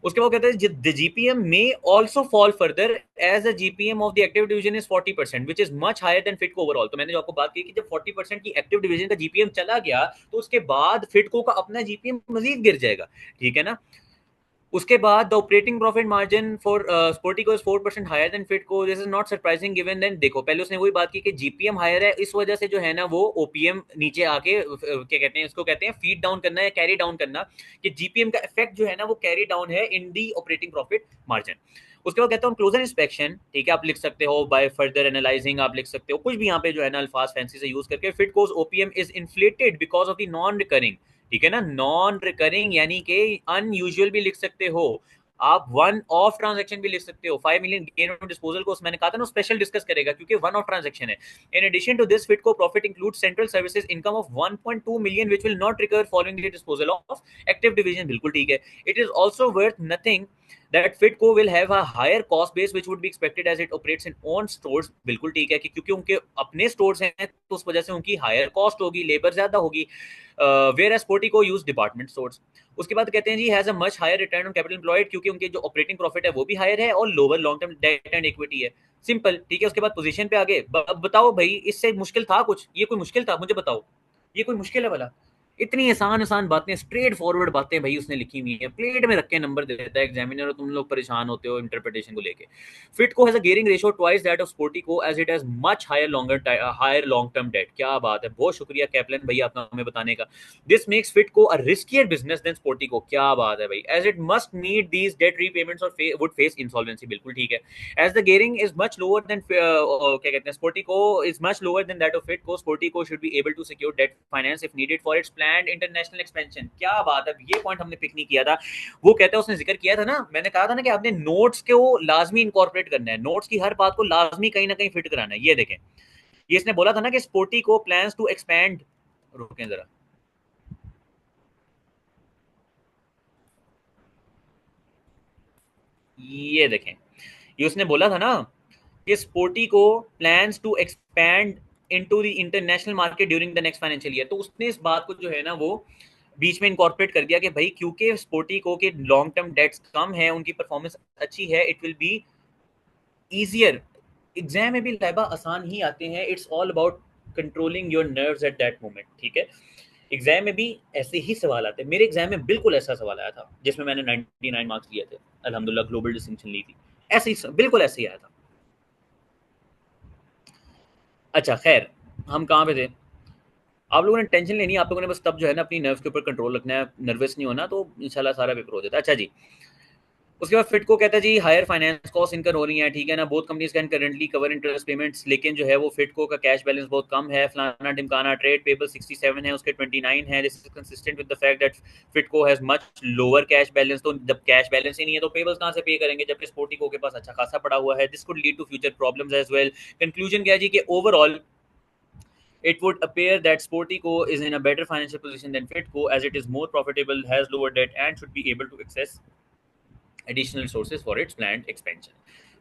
उसके बाद कहते हैं द जीपीएम में also fall further as the GPM of the active division is 40%, which is much higher than Fitco overall. तो मैंने जो आपको बात की कि जब 40% की एक्टिव डिवीजन का जीपीएम चला गया तो उसके बाद फिटको का अपना जीपीएम मजीद गिर जाएगा, ठीक है ना। उसके बाद the operating profit margin for Sportico is 4% higher than Fitco, this is not surprising given then. देखो पहले उसने वही बात की कि जीपीएम हायर है, इस वजह से जो है ना वो ओपीएम नीचे आके क्या कहते हैं, इसको कहते हैं फीड डाउन करना या कैरी डाउन करना, कि जीपीएम का इफेक्ट जो है ना वो कैरी डाउन है इन दी ऑपरेटिंग प्रॉफिट मार्जिन। उसके बाद कहता हूँ क्लोजर इंस्पेक्शन, ठीक है, आप लिख सकते हो बाय फर्दर एनालाइजिंग, आप लिख सकते हो कुछ भी यहाँ पे जो है ना अल्फाज फैंसी से यूज करके, Fitco's OPM is inflated because of the non recurring, ठीक है ना, नॉन रिकरिंग यानी कि अनयूजुअल भी लिख सकते हो आप, वन ऑफ ट्रांजैक्शन भी लिख सकते हो। 5 मिलियन गेन ऑन डिस्पोजल को मैंने कहा था ना स्पेशल डिस्कस करेगा क्योंकि वन ऑफ ट्रांजैक्शन है। इन एडिशन टू दिस फिटको profit include central services income of 1.2 million which will not recover following the disposal of active division, बिल्कुल ठीक है। It is also worth nothing that Fitco will have a higher cost base which would be expected as it operates in own stores, बिल्कुल ठीक है कि क्योंकि उनके अपने स्टोर्स हैं तो उस वजह से उनकी हायर कॉस्ट होगी, लेबर ज्यादा होगी, whereas Sportico use department stores. उसके बाद कहते हैं जी has a much higher return on capital employed, क्योंकि उनके जो ऑपरेटिंग प्रॉफिट है वो भी हायर है और lower long term date and equity है, सिंपल ठीक है। उसके बाद पोजीशन पे आगे बताओ भाई, इससे मुश्किल था कुछ, ये कोई मुश्किल था, मुझे बताओ ये कोई मुश्किल है भला? इतनी आसान आसान बातें, स्ट्रेट फॉरवर्ड बातें भाई उसने लिखी हुई है, प्लेट में रख के नंबर दे देता है एग्जामिनर और तुम लोग परेशान होते हो इंटरप्रिटेशन को लेके। Fitco has a gearing ratio twice that of Sportico as it has much higher long term debt. क्या बात है, बहुत शुक्रिया कैप्लन भैया आपका हमें बताने का। This makes Fitco a riskier business than Sportico, क्या बात है भाई, as it must meet these debt repayments और वुड फेस इंसॉल्वेंसी, बिल्कुल ठीक है। As the gearing is much lower than क्या कहते हैं Sportico is much lower than that of Fitco, Sportico should be able to secure debt finance if needed for its planned international expansion. क्या बात है, ये पॉइंट हमने pick नहीं किया था। वो कहता है, उसने जिक्र किया था ना, मैंने कहा था ना कि आपने नोट्स को लाजमी इनकॉर्पोरेट करना है, नोट्स की हर बात को लाजमी कहीं ना कहीं फिट कराना है। ये देखें, ये इसने बोला था ना कि Sportico plans to expand, रुकें जरा, ये देखें, ये उसने बोला था ना कि Sportico plans to expand into the international market during the next financial year. तो उसने इस बात को जो है ना वो बीच में इनकॉर्पोरेट कर दिया कि भाई क्योंकि स्पोर्टी को के लॉन्ग टर्म डेट्स कम है, उनकी परफॉर्मेंस अच्छी है, it will be easier. Exam में भी लाइबा आसान ही आते हैं, it's all about controlling your nerves at that moment, ठीक है। एग्जाम में भी ऐसे ही सवाल आते हैं, मेरे एग्जाम में बिल्कुल ऐसा सवाल आया था जिसमें मैंने 99 मार्क्स लिए थे, अल्हम्दुलिल्लाह ग्लोबल डिस्टिंक्शन ली थी, ऐसे ही बिल्कुल ऐसे ही आया था। अच्छा खैर, हम कहाँ पे थे? आप लोगों ने टेंशन लेनी है, आप लोगों ने बस तब जो है ना अपनी नर्व्स के ऊपर कंट्रोल रखना है, नर्वस नहीं होना, तो इंशाल्लाह सारा पेपर हो जाता है। अच्छा जी, उसके बाद फिट को कहता है जी हायर फाइनेंस कॉस्ट इनकर हो रही है, ठीक है ना, both companies can currently cover interest payments, लेकिन जो है वो फिट को का कैश बैलेंस बहुत कम है, फलाना ढिमकाना, ट्रेड पेबल 67 है, उसके 29 है, this is consistent with the fact that Fitco has much lower cash balance. तो जब कैश बैलेंस ही नहीं है तो पेबल्स कहाँ से पे करेंगे, जबकि स्पोर्टिको के पास अच्छा खासा पड़ा हुआ है, this could lead to future problems as well. Conclusion क्या है जी कि overall it would appear that Sportico is in a better financial position than Fitco as it is more profitable, has lower debt, and should be able to access additional resources for its planned expansion.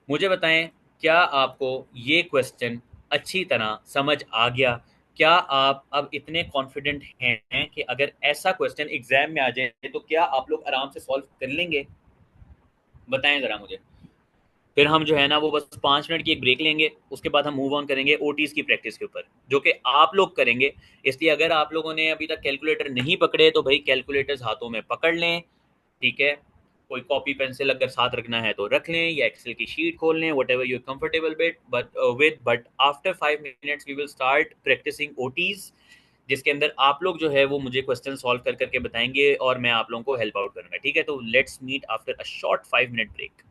मुझे बताएं, क्या आपको ये question अच्छी तरह समझ आ गया? क्या आप अब इतने कॉन्फिडेंट हैं कि अगर ऐसा क्वेश्चन एग्जाम में आ जाए तो क्या आप लोग आराम से सॉल्व कर लेंगे? बताएं ज़रा मुझे। फिर हम जो है ना वो बस 5 मिनट की एक ब्रेक लेंगे, उसके बाद हम मूव ऑन करेंगे ओटीज की प्रैक्टिस के ऊपर, जो कि आप लोग करेंगे। इसलिए अगर आप लोगों ने अभी तक कैलकुलेटर नहीं पकड़े तो भाई कैलकुलेटर्स हाथों में पकड़ लें, ठीक है। कोई कॉपी पेंसिल अगर साथ रखना है तो रख लें, या एक्सेल की शीट खोल लें, whatever you're comfortable but after 5 minutes we will start practising OTs, जिसके अंदर आप लोग जो है वो मुझे क्वेश्चन सॉल्व कर करके बताएंगे और मैं आप लोगों को हेल्प आउट करूंगा, ठीक है। तो let's meet after a short 5 minute break.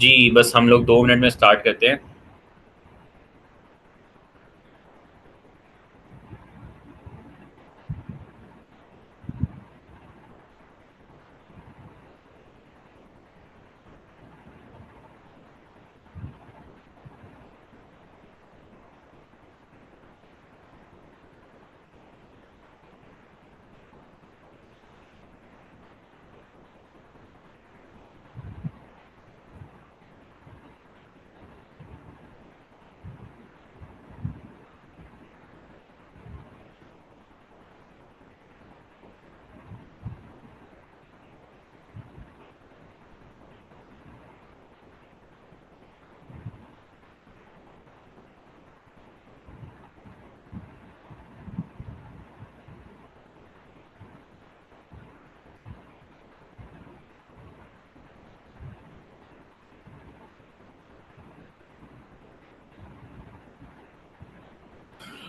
जी बस हम लोग 2 मिनट में स्टार्ट करते हैं।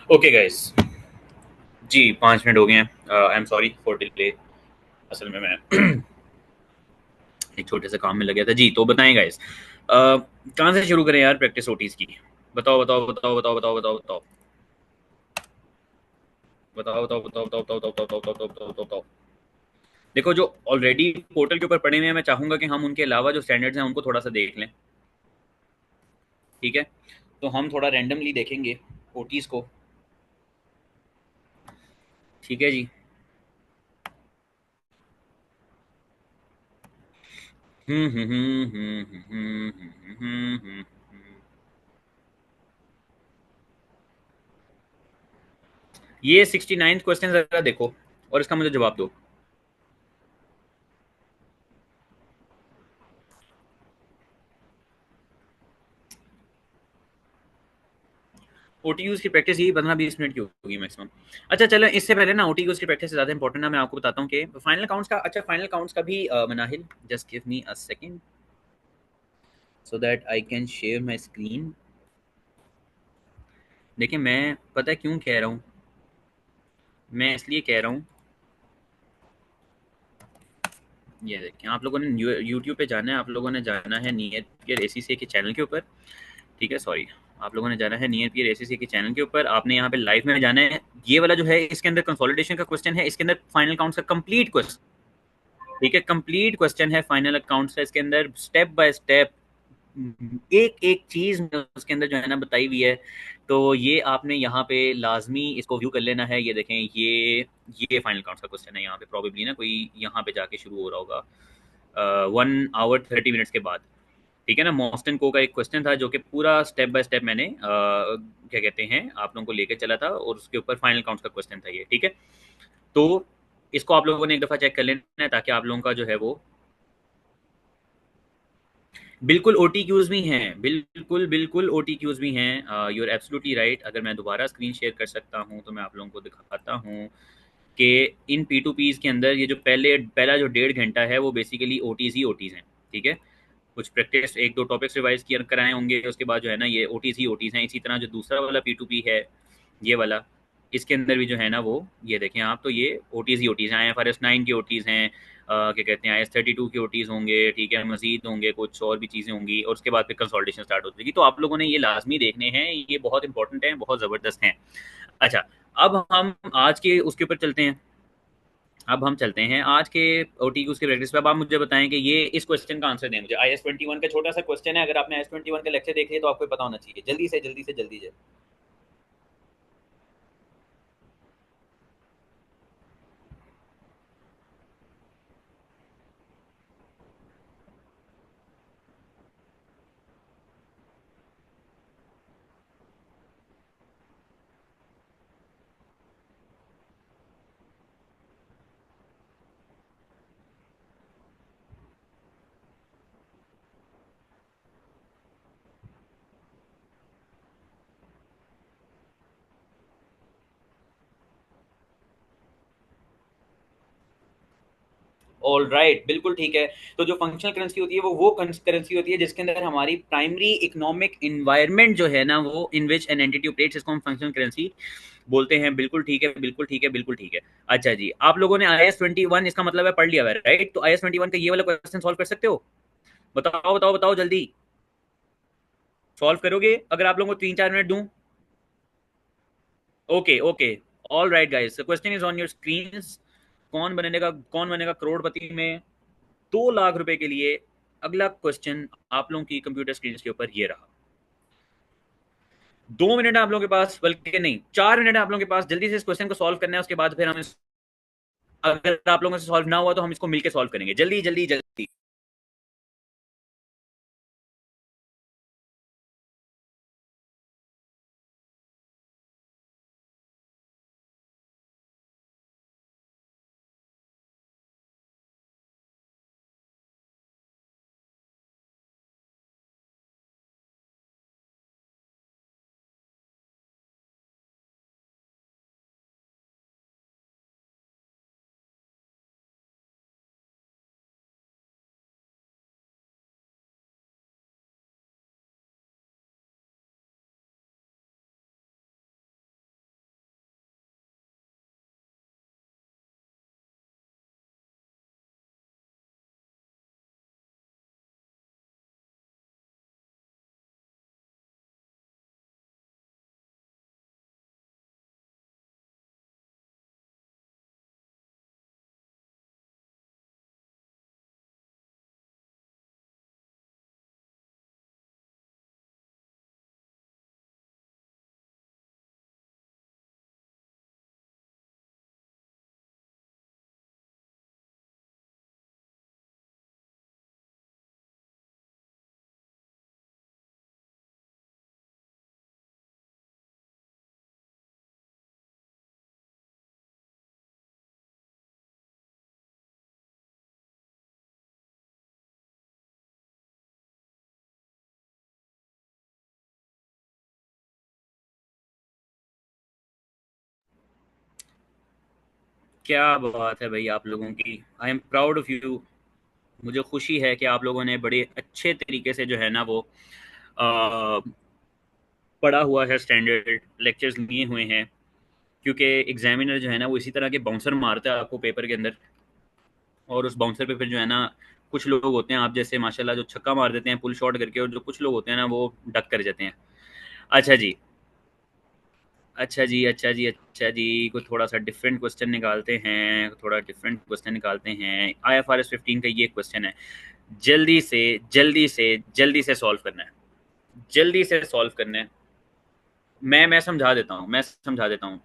ओके गाइस, जी 5 मिनट हो गए हैं। I am sorry for delay. असल में मैं एक छोटे से काम में लग गया था। जी तो बताएं गाइस, कहाँ से शुरू करें यार प्रैक्टिस ओटीज की? बताओ बताओ बताओ बताओ बताओ बताओ बताओ बताओ बताओ बताओ बताओ बताओ बताओ बताओ बताओ बताओ बताओ बताओ। देखो, जो ऑलरेडी पोर्टल के ऊपर पढ़े हुए हैं, मैं चाहूंगा कि हम उनके अलावा जो स्टैंडर्ड्स हैं उनको थोड़ा सा देख लें। ठीक है, तो हम थोड़ा रैंडमली देखेंगे ओटीज को। ठीक है जी। ये 69 क्वेश्चन जरा देखो और इसका मुझे जवाब दो। ओटीयूज की प्रैक्टिस यही 15-20 मिनट की होगी मैक्सिमम। अच्छा चलो, इससे पहले ना ओटीयूज की प्रैक्टिस से ज़्यादा इंपॉर्टेंट है, मैं आपको बताता हूँ कि फाइनल काउंट्स का, अच्छा फाइनल काउंट्स का भी Manahil, just give me a second so that I can share my screen. देखिए, मैं पता है क्यों कह रहा हूँ, मैं इसलिए कह रहा हूँ, ये देखें, आप लोगों ने यूट्यूब पे जाना है, आप लोगों ने जाना है नियर पियर एसीसी के चैनल के ऊपर। ठीक है, सॉरी, आप लोगों ने जाना है नियर पियर एसीसी के चैनल के ऊपर, आपने यहाँ पे लाइव में जाना है। ये वाला जो है इसके अंदर कंसोलिडेशन का क्वेश्चन है, इसके अंदर फाइनल काउंट्स का कंप्लीट क्वेश्चन। ठीक है, कंप्लीट क्वेश्चन है फाइनल अकाउंट्स का, इसके अंदर स्टेप बाय स्टेप एक एक चीज उसके अंदर जो है ना बताई हुई है। तो ये आपने यहाँ पे लाजमी इसको व्यू कर लेना है। ये देखें, ये फाइनल काउंट्स का क्वेश्चन है, यहाँ पे प्रॉबेबली ना कोई यहाँ पे जाके शुरू हो रहा होगा 1 आवर 30 मिनट्स के बाद। ठीक है ना, मॉस्टन को का एक क्वेश्चन था जो कि पूरा स्टेप बाय स्टेप मैंने क्या कहते हैं आप लोगों को लेकर चला था, और उसके ऊपर फाइनल काउंट्स का क्वेश्चन था ये। ठीक है, तो इसको आप लोगों ने एक दफ़ा चेक कर लेना है ताकि आप लोगों का जो है वो बिल्कुल ओटीक्यूज भी हैं, बिल्कुल बिल्कुल ओटीक्यूज भी हैं। You are absolutely right. अगर मैं दोबारा स्क्रीन शेयर कर सकता हूँ तो मैं आप लोगों को दिखाता हूँ कि इन पी टू पीज़ के अंदर ये जो पहला जो 1.5 घंटा है वो बेसिकली ओटीज़ ही ओटीज़ हैं। ठीक है, कुछ प्रैक्टिस एक दो टॉपिक्स रिवाइज किया कराए होंगे, उसके बाद जो है ना ये ओटीज़ ही ओटीज़ हैं। इसी तरह जो दूसरा वाला पी टू पी है, ये वाला, इसके अंदर भी जो है ना वो, ये देखें आप, तो ये ओटीज़ ही ओटीज़ हैं। IFRS 9 के ओटीज़ हैं, क्या कहते हैं IS 32 के ओटीज़ होंगे। ठीक है, मजीद होंगे, कुछ और भी चीज़ें होंगी, और उसके बाद फिर कंसल्टेशन स्टार्ट हो जाएगी। तो आप लोगों ने ये लाजमी देखने हैं, ये बहुत इंपॉर्टेंट हैं, बहुत ज़बरदस्त हैं। अच्छा, अब हम आज के उसके ऊपर चलते हैं। अब हम चलते हैं आज के ओटीक्यूज के प्रैक्टिस पे। अब आप मुझे बताएं कि ये इस क्वेश्चन का आंसर दें मुझे। IS 21 का छोटा सा क्वेश्चन है, अगर आपने IS 21 का लेक्चर देख लिया तो आपको पता होना चाहिए। जल्दी से जल्दी से जल्दी से। ऑल राइट, बिल्कुल ठीक है। तो जो फंक्शनल करेंसी होती है वो करेंसी होती है जिसके अंदर हमारी प्राइमरी इकोनॉमिक इन्वायरमेंट जो है ना वो इन विच एन एंटिटी ऑपरेट्स, इसको हम फंक्शनल करेंसी बोलते हैं। बिल्कुल ठीक है, बिल्कुल ठीक है, बिल्कुल ठीक है। अच्छा जी, आप लोगों ने IS 21 इसका मतलब है पढ़ लिया है, राइट? तो IS 21 का ये वाला क्वेश्चन सॉल्व कर सकते हो? बताओ बताओ बताओ जल्दी। सॉल्व करोगे अगर आप लोगों को 3-4 मिनट दूं? Okay okay, all right guys, question is on your screen. कौन बनेगा करोड़पति में 2 लाख रुपए के लिए? अगला क्वेश्चन आप लोगों की कंप्यूटर स्क्रीन के ऊपर ये रहा। 2 मिनट आप लोगों के पास, बल्कि नहीं 4 मिनट आप लोगों के पास, जल्दी से इस क्वेश्चन को सॉल्व करना है। उसके बाद फिर हम अगर आप लोगों से सॉल्व ना हुआ तो हम इसको मिलकर सॉल्व करेंगे। जल्दी जल्दी जल्दी। क्या बात है भाई आप लोगों की, I am proud of you. मुझे खुशी है कि आप लोगों ने बड़े अच्छे तरीके से जो है ना वो पढ़ा हुआ है, स्टैंडर्ड लेक्चर्स लिए हुए हैं। क्योंकि एग्जामिनर जो है ना वो इसी तरह के बाउंसर मारता है आपको पेपर के अंदर, और उस बाउंसर पे फिर जो है ना कुछ लोग होते हैं आप जैसे माशाल्लाह जो छक्का मार देते हैं पुल शॉट करके, और जो कुछ लोग होते हैं ना वो डक कर जाते हैं। अच्छा जी, अच्छा जी, अच्छा जी, अच्छा जी, को थोड़ा सा डिफरेंट क्वेश्चन निकालते हैं, थोड़ा डिफरेंट क्वेश्चन निकालते हैं। IFRS 15 का ये क्वेश्चन है, जल्दी से जल्दी से जल्दी से सॉल्व करना है, जल्दी से सॉल्व करना है। मैं समझा देता हूँ, मैं समझा देता हूँ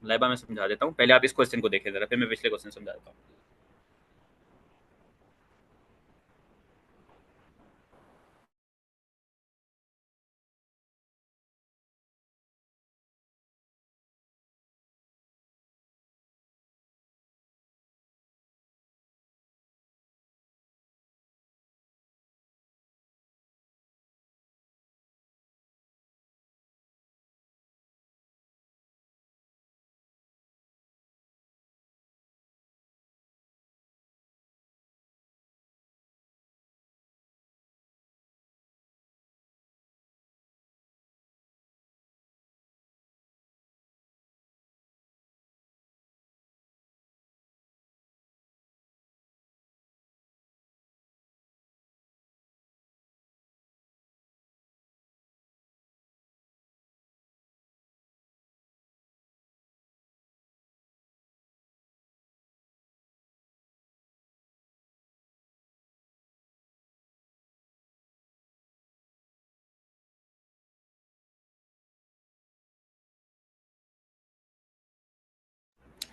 लाइबा, मैं समझा देता हूँ। पहले आप इस क्वेश्चन को देखें जरा, फिर मैं पिछले क्वेश्चन समझा देता हूँ।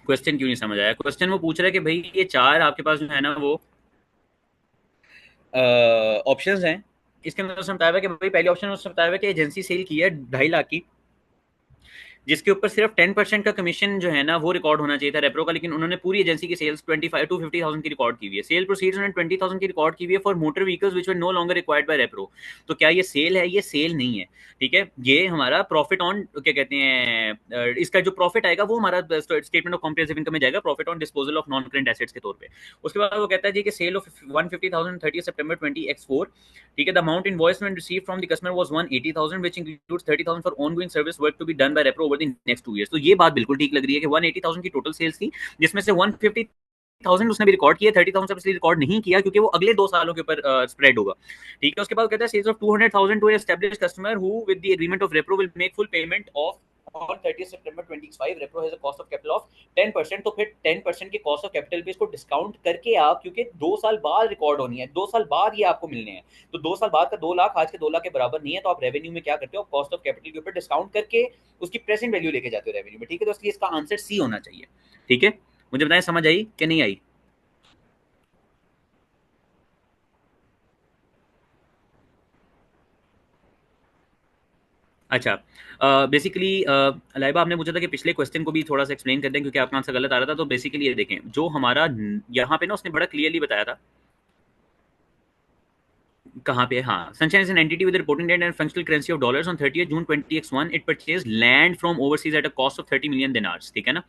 क्वेश्चन क्यों नहीं समझ आया? क्वेश्चन वो पूछ रहा है कि भाई ये चार आपके पास जो है ना वो ऑप्शंस हैं। इसके अंदर उसने बताया हुआ है कि भाई पहले ऑप्शन में उसने बताया हुआ है कि एजेंसी सेल की है 2.5 लाख की, जिसके ऊपर सिर्फ 10% का कमीशन जो है ना वो रिकॉर्ड होना चाहिए था रेप्रो का, लेकिन उन्होंने पूरी एजेंसी की सेल्स 25 to 50,000 की रिकॉर्ड की हुई है। सेल प्रोसीड्स उन्होंने 20,000 की रिकॉर्ड की हुई है for motor vehicles which were no longer required by Repro. तो क्या ये सेल है? ये सेल नहीं है, ठीक है। ये हमारा प्रॉफिट ऑन क्या कहते हैं, इसका जो प्रॉफिट आएगा वो हमारा स्टेटमेंट ऑफ कॉम्प्रिहेंसिव इनकम में जाएगा, profit on disposal of non current assets के तौर पे। उसके बाद वो कहता है जी कि सेल ऑफ 150,000 30 सितंबर 20x4, ठीक है। The amount invoiced and received from the customer was 180,000 which includes 30,000 for ongoing service work to be done by Repro over the next 2 years. तो ये बात बिल्कुल ठीक लग रही है कि 180,000 की टोटल सेल्स थी, जिसमें से 150 30,000 उसने भी रिकॉर्ड किया, 30,000 से इसलिए रिकॉर्ड नहीं किया क्योंकि वो अगले 2 सालों के ऊपर स्प्रेड होगा, ठीक है। उसके बाद कहता है sales of 200,000 to an established customer who with the agreement of Repro will make full payment of on 30 September 25 Repro has a cost of capital of 10%। तो फिर 10% के कॉस्ट ऑफ कैपिटल पे इसको डिस्काउंट करके आप, क्योंकि 2 साल बाद रिकॉर्ड होनी है, 2 साल बाद ये आपको मिलने हैं, तो 2 साल बाद का 2 लाख आज के 2 लाख के बराबर नहीं है, तो आप रेवेन्यू में क्या करते हो, कॉस्ट ऑफ कैपिटल के ऊपर डिस्काउंट करके उसकी प्रेजेंट वैल्यू लेके जाते हो रेवेन्यू में, ठीक है। तो इसलिए इसका आंसर सी होना चाहिए, ठीक है। मुझे बताएं समझ आई कि नहीं आई? अच्छा, बेसिकली लाइबा आपने पूछा था कि पिछले क्वेश्चन को भी थोड़ा सा एक्सप्लेन कर दें क्योंकि आपका आंसर गलत आ रहा था। तो बेसिकली ये देखें, जो हमारा यहाँ पे ना उसने बड़ा क्लियरली बताया था, कहाँ पे, हाँ, Sunshine is an entity with reporting date and functional currency of dollars on 30 June 20x1 it purchase land from overseas at a cost of 30 million dinars, ठीक है ना।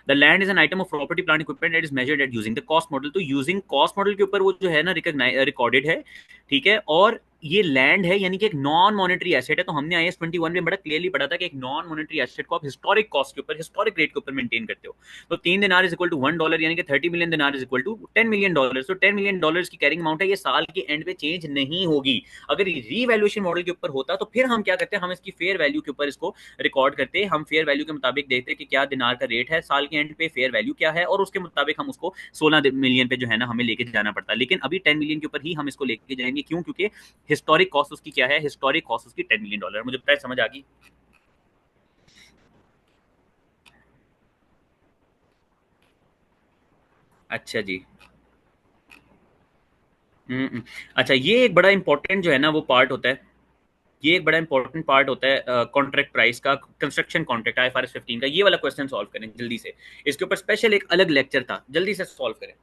The land is an item of property plant equipment that is measured at using the cost model. तो using cost model के ऊपर वो जो है ना रिकॉर्डेड है, ठीक है। और ये लैंड है यानी कि एक नॉन मॉनेटरी एसेट है। तो हमने IS 21 में बड़ा क्लियरली पढ़ा था कि एक नॉन मॉनेटरी एसेट को आप हिस्टोरिक कॉस्ट के ऊपर, हिस्टोरिक रेट के ऊपर मेंटेन करते हो। तो 3 दिनार इज इक्वल टू $1 यानी कि 30 मिलियन दिनार इज इक्वल टू $10 मिलियन। तो $10 मिलियन की कैरिंग अमाउंट है, ये साल के एंड पे चेंज नहीं होगी। अगर रीवैल्यूएशन मॉडल के ऊपर होता तो फिर हम क्या करते हैं, हम इसकी फेयर वैल्यू के ऊपर इसको रिकॉर्ड करते हैं। हम फेयर वैल्यू के मुताबिक देखते हैं कि क्या दिनार का रेट है साल के एंड पे, फेयर वैल्यू क्या है, और उसके मुताबिक हम उसको 16 मिलियन पे जो है ना हमें लेके जाना पड़ता है। लेकिन अभी 10 मिलियन के ऊपर ही हम इसको लेके जाएंगे, क्यों? क्योंकि हिस्टोरिक कॉस्ट उसकी क्या है, हिस्टोरिक कॉस्ट उसकी $10 मिलियन। मुझे पता है, समझ आ गई? अच्छा जी। अच्छा, ये एक बड़ा इंपॉर्टेंट जो है ना वो पार्ट होता है, ये एक बड़ा इंपॉर्टेंट पार्ट होता है कॉन्ट्रैक्ट प्राइस का, कंस्ट्रक्शन कॉन्ट्रैक्ट IFRS 15 का। ये वाला क्वेश्चन सॉल्व करें जल्दी से, इसके ऊपर स्पेशल एक अलग लेक्चर था, जल्दी से सॉल्व करें।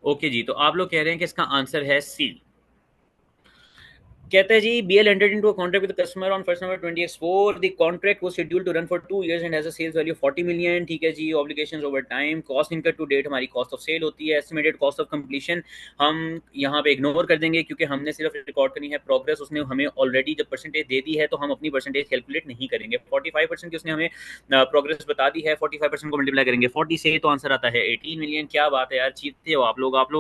ओके जी, तो आप लोग कह रहे हैं कि इसका आंसर है सी। कहता है जी, BL entered into a contract with the customer on 1st November 20x4. The contract was scheduled to run for 2 years and has a sales value of 40 million. ठीक है जी, obligations over time, cost incurred to date हमारी cost of sale होती है, estimated cost of completion हम यहाँ पे ignore कर देंगे क्योंकि हमने सिर्फ रिकॉर्ड करनी है प्रोग्रेस। उसने हमें ऑलरेडी जब परसेंटेज दे दी है तो हम अपनी परसेंटेज कैलकुलेट नहीं करेंगे। 45% की उसने हमें प्रोग्रेस बता दी है, 45% को मल्टीप्लाई करेंगे 40 से, तो आंसर आता है 18 मिलियन। क्या बात है यार, जीतते हो आप लोग। आप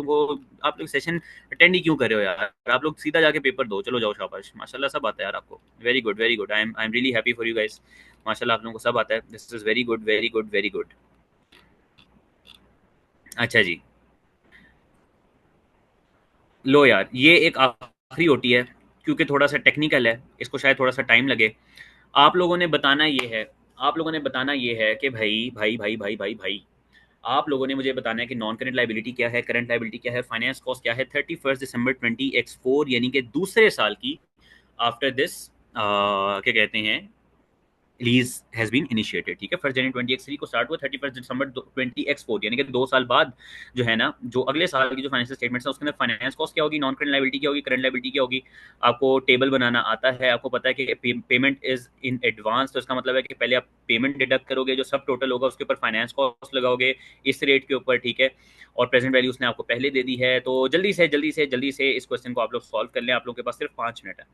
लोग सेशन अटेंड ही क्यों कर रहे हो यार? आप लोग सीधा जाके पेपर दो, चलो जाओ, शाबाश, माशाल्लाह सब आता है यार आपको। Very good, very good, I am really happy for you guys. माशाल्लाह आप लोगों को सब आता है, this is very good, very good, very good. अच्छा जी, लो यार, ये एक आखिरी होती है क्योंकि थोड़ा सा टेक्निकल है, इसको शायद थोड़ा सा टाइम लगे। आप लोगों ने बताना ये है, आप लोगों ने बताना ये है कि भाई भाई भाई भाई भाई भाई, आप लोगों ने मुझे बताना है कि नॉन करेंट लाइबिलिटी क्या है, करंट लाइबिलिटी क्या है, फाइनेंस कॉस्ट क्या है 31 दिसंबर 20x4 यानी कि दूसरे साल की, आफ्टर दिस क्या कहते हैं, लीज हैज बीन इनिशिएटेड, ठीक है। 1 जनवरी 2023 को स्टार्ट हुआ, 31 दिसंबर 20x4 यानी कि 2 साल बाद जो है ना, जो अगले साल की जो फाइनेंशियल स्टेटमेंट्स है उसके अंदर फाइनेंस कॉस्ट क्या होगी, नॉन करंट लाइबिलिटी क्या होगी, करंट लाइबिलिटी क्या होगी। आपको टेबल बनाना आता है, आपको पता है कि पेमेंट इज इन एडवांस, तो इसका मतलब है कि पहले आप पेमेंट डिडक्ट करोगे, जो सब टोटल होगा उसके ऊपर फाइनेंस कॉस्ट लगाओगे इस रेट के ऊपर, ठीक है। और प्रेजेंट वैल्यू उसने आपको पहले दे दी है। तो जल्दी से जल्दी से जल्दी से इस क्वेश्चन को आप लोग सॉल्व कर लें, आप लोग के पास सिर्फ 5 मिनट है।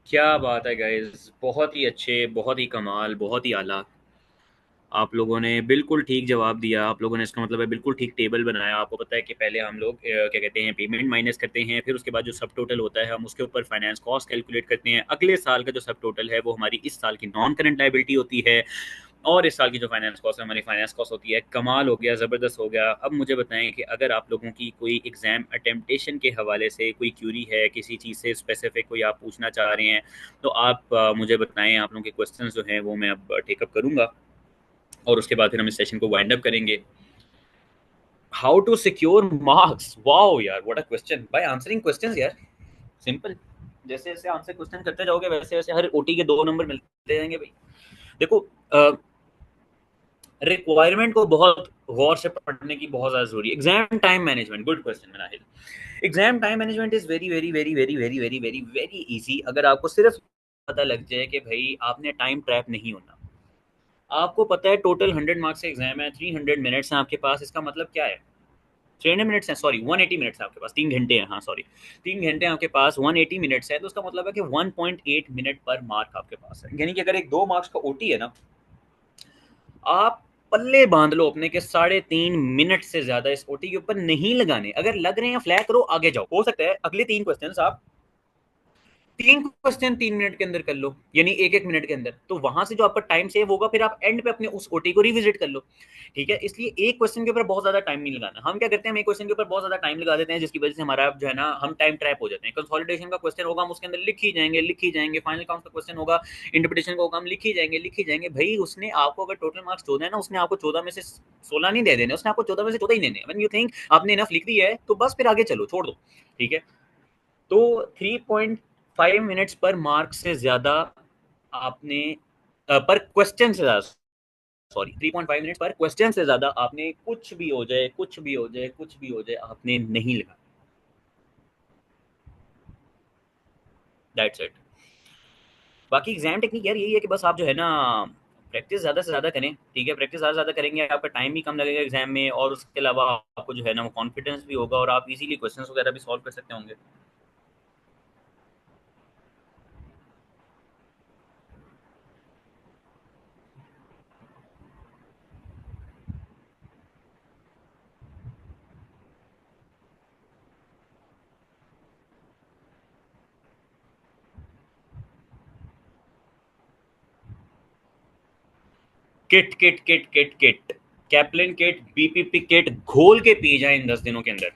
क्या बात है गाइस, बहुत ही अच्छे, बहुत ही कमाल, बहुत ही आला। आप लोगों ने बिल्कुल ठीक जवाब दिया। आप लोगों ने, इसका मतलब है बिल्कुल ठीक टेबल बनाया। आपको पता है कि पहले हम लोग क्या कहते हैं, पेमेंट माइनस करते हैं, फिर उसके बाद जो सब टोटल होता है हम उसके ऊपर फाइनेंस कॉस्ट कैलकुलेट करते हैं। अगले साल का जो सब टोटल है वो हमारी इस साल की नॉन करंट लाइबिलिटी होती है, और इस साल की जो फाइनेंस कॉस्ट है हमारी फाइनेंस कॉस्ट होती है। कमाल हो गया, ज़बरदस्त हो गया। अब मुझे बताएं कि अगर आप लोगों की कोई एग्ज़ाम अटेम्पटेशन के हवाले से कोई क्यूरी है, किसी चीज़ से स्पेसिफिक कोई आप पूछना चाह रहे हैं, तो आप मुझे बताएं। आप लोगों के क्वेश्चंस जो हैं वो मैं अब टेकअप करूँगा, और उसके बाद फिर हम इस सेशन को वाइंड अप करेंगे। How to secure marks, wow यार, what a question. By answering questions यार, सिंपल। जैसे जैसे आंसर क्वेश्चन करते जाओगे वैसे वैसे हर ओटी के 2 नंबर मिलते जाएंगे भाई। देखो, रिक्वायरमेंट को बहुत गौर से पढ़ने की बहुत ज़्यादा जरूरी है। Exam time management, good question Manahil. Exam time management is very very very very very very very very easy. अगर आपको सिर्फ पता लग जाए कि भाई आपने टाइम ट्रैप नहीं होना। आपको पता है टोटल 100 मार्क्स का एग्जाम है, 300 मिनट्स हैं आपके पास। इसका मतलब क्या है, 300 मिनट्स हैं, सॉरी 180 मिनट्स है आपके पास, 3 घंटे हैं, हाँ सॉरी 3 घंटे आपके पास, 180 मिनट्स है। तो उसका मतलब है कि 1.8 मिनट पर मार्क आपके पास है। यानी कि अगर एक 2 मार्क्स का ओटी है ना, आप पल्ले बांध लो अपने के 3.5 मिनट से ज्यादा इस ओटी के ऊपर नहीं लगाने। अगर लग रहे हैं फ्लैग करो, आगे जाओ। हो सकता है अगले 3 क्वेश्चन आप 3 क्वेश्चन 3 मिनट के अंदर कर लो, यानी 1-1 मिनट के अंदर। तो वहां से जो आपका टाइम सेव होगा, फिर आप एंड पे अपने उस ओटी को रिविजिट कर लो। ठीक है, इसलिए एक क्वेश्चन के ऊपर बहुत ज्यादा टाइम नहीं लगाना। हम क्या करते हैं, हम एक क्वेश्चन के ऊपर बहुत ज्यादा टाइम लगा देते हैं, जिसकी वजह से हमारा जो है ना, हम टाइम ट्रैप हो जाते हैं। कंसोलिडेशन का क्वेश्चन होगा, हम उसके अंदर लिख ही जाएंगे, लिख ही जाएंगे। फाइनल काउंट का क्वेश्चन होगा, इंटरप्रिटेशन का होगा, हम लिख ही जाएंगे, लिख ही जाएंगे। भाई उसने आपको अगर टोटल मार्क्स 14 है ना, उसने आपको 14 में से 16 नहीं दे देने, उसने आपको 14 में से 14 ही देने। व्हेन यू थिंक आपने इनफ लिख दिया है तो बस फिर आगे चलो, छोड़ दो। ठीक है, तो 3.5 मिनट्स पर मार्क से ज्यादा आपने पर क्वेश्चन से ज्यादा, सॉरी 3.5 मिनट्स पर क्वेश्चन से ज्यादा आपने, कुछ भी हो जाए, कुछ भी हो जाए, कुछ भी हो जाए, आपने नहीं लिखा। That's it. बाकी एग्जाम टेक्निक यार यही है कि बस आप जो है ना, प्रैक्टिस ज़्यादा से ज़्यादा करें। ठीक है, प्रैक्टिस ज़्यादा से ज़्यादा करेंगे, आपका टाइम भी कम लगेगा एग्जाम में, और उसके अलावा आपको जो है ना वो कॉन्फिडेंस भी होगा, और आप इजीली क्वेश्चंस वगैरह भी सॉल्व कर सकते होंगे। Kit kit kit kit kit, Caplin kit, BPP kit घोल के पी जाए इन 10 दिनों के अंदर।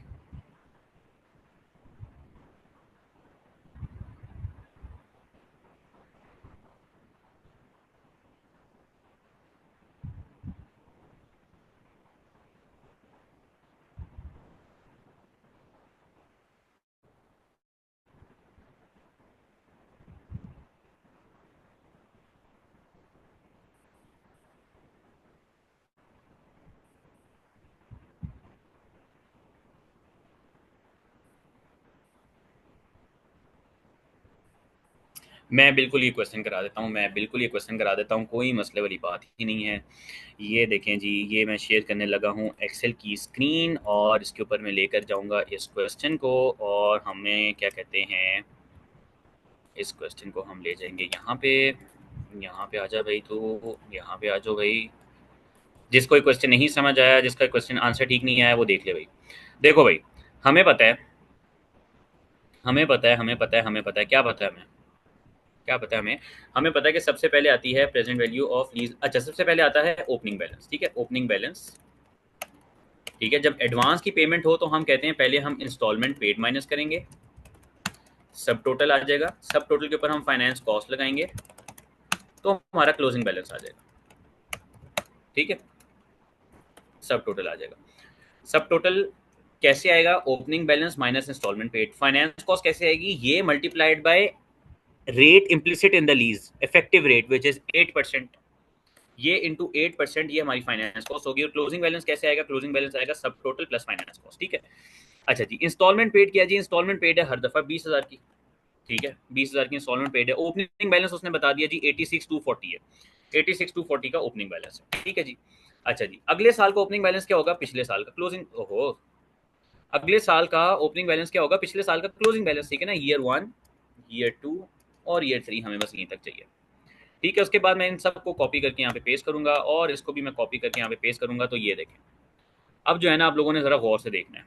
मैं बिल्कुल ये क्वेश्चन करा देता हूँ, मैं बिल्कुल ये क्वेश्चन करा देता हूँ, कोई मसले वाली बात ही नहीं है। ये देखें जी, ये मैं शेयर करने लगा हूँ एक्सेल की स्क्रीन, और इसके ऊपर मैं लेकर जाऊँगा इस क्वेश्चन को, और हमें क्या कहते हैं, इस क्वेश्चन को हम ले जाएंगे यहाँ पे। यहाँ पे आ जा भाई, तो यहाँ पे आ जाओ भाई। जिसको क्वेश्चन नहीं समझ आया, जिसका क्वेश्चन आंसर ठीक नहीं आया, वो देख ले भाई। देखो भाई, हमें पता है, हमें पता है, हमें पता है, हमें पता है, क्या पता है हमें, क्या पता है हमें। हमें पता है कि सबसे पहले आती है प्रेजेंट वैल्यू ऑफ लीज। अच्छा, सबसे पहले आता है ओपनिंग बैलेंस। ठीक है, ओपनिंग बैलेंस। ठीक है, जब एडवांस की पेमेंट हो तो हम कहते हैं पहले हम इंस्टॉलमेंट पेड माइनस करेंगे, सब टोटल आ जाएगा। सब टोटल के ऊपर हम फाइनेंस कॉस्ट लगाएंगे, तो हमारा क्लोजिंग बैलेंस आ जाएगा। ठीक है, सब टोटल आ जाएगा। सब टोटल कैसे आएगा, opening balance minus instalment paid. Finance cost कैसे आएगी, ये multiplied by rate implicit in the lease, effective rate which is 8%, ये इंटू 8%, ये हमारी फाइनेंस कॉस्ट होगी। और क्लोजिंग बैलेंस कैसे आएगा, क्लोजिंग बैलेंस आएगा सब टोटल प्लस फाइनेंस कॉस्ट। ठीक है, अच्छा जी, इंस्टॉलमेंट पेड किया जी, इंस्टॉलमेंट पेड है हर दफा 20,000 की। ठीक है, 20,000 की इंस्टॉलमेंट पेड है। ओपनिंग बैलेंस उसने बता दिया जी 86,240 है, 86,240 का ओपनिंग बैलेंस है। ठीक है जी, अच्छा जी, अगले साल का ओपनिंग बैलेंस क्या होगा, पिछले साल का क्लोजिंग, ओहो, अगले साल का ओपनिंग बैलेंस क्या होगा, पिछले साल का क्लोजिंग बैलेंस। ठीक है ना, ईयर 1, ईयर 2, और ईयर 3 हमें बस यहीं तक चाहिए। ठीक है, उसके बाद मैं इन सबको कॉपी करके यहाँ पे पेस्ट करूँगा और इसको भी मैं कॉपी करके यहाँ पे पेस्ट करूँगा। तो ये देखें, अब जो है ना आप लोगों ने ज़रा गौर से देखना है।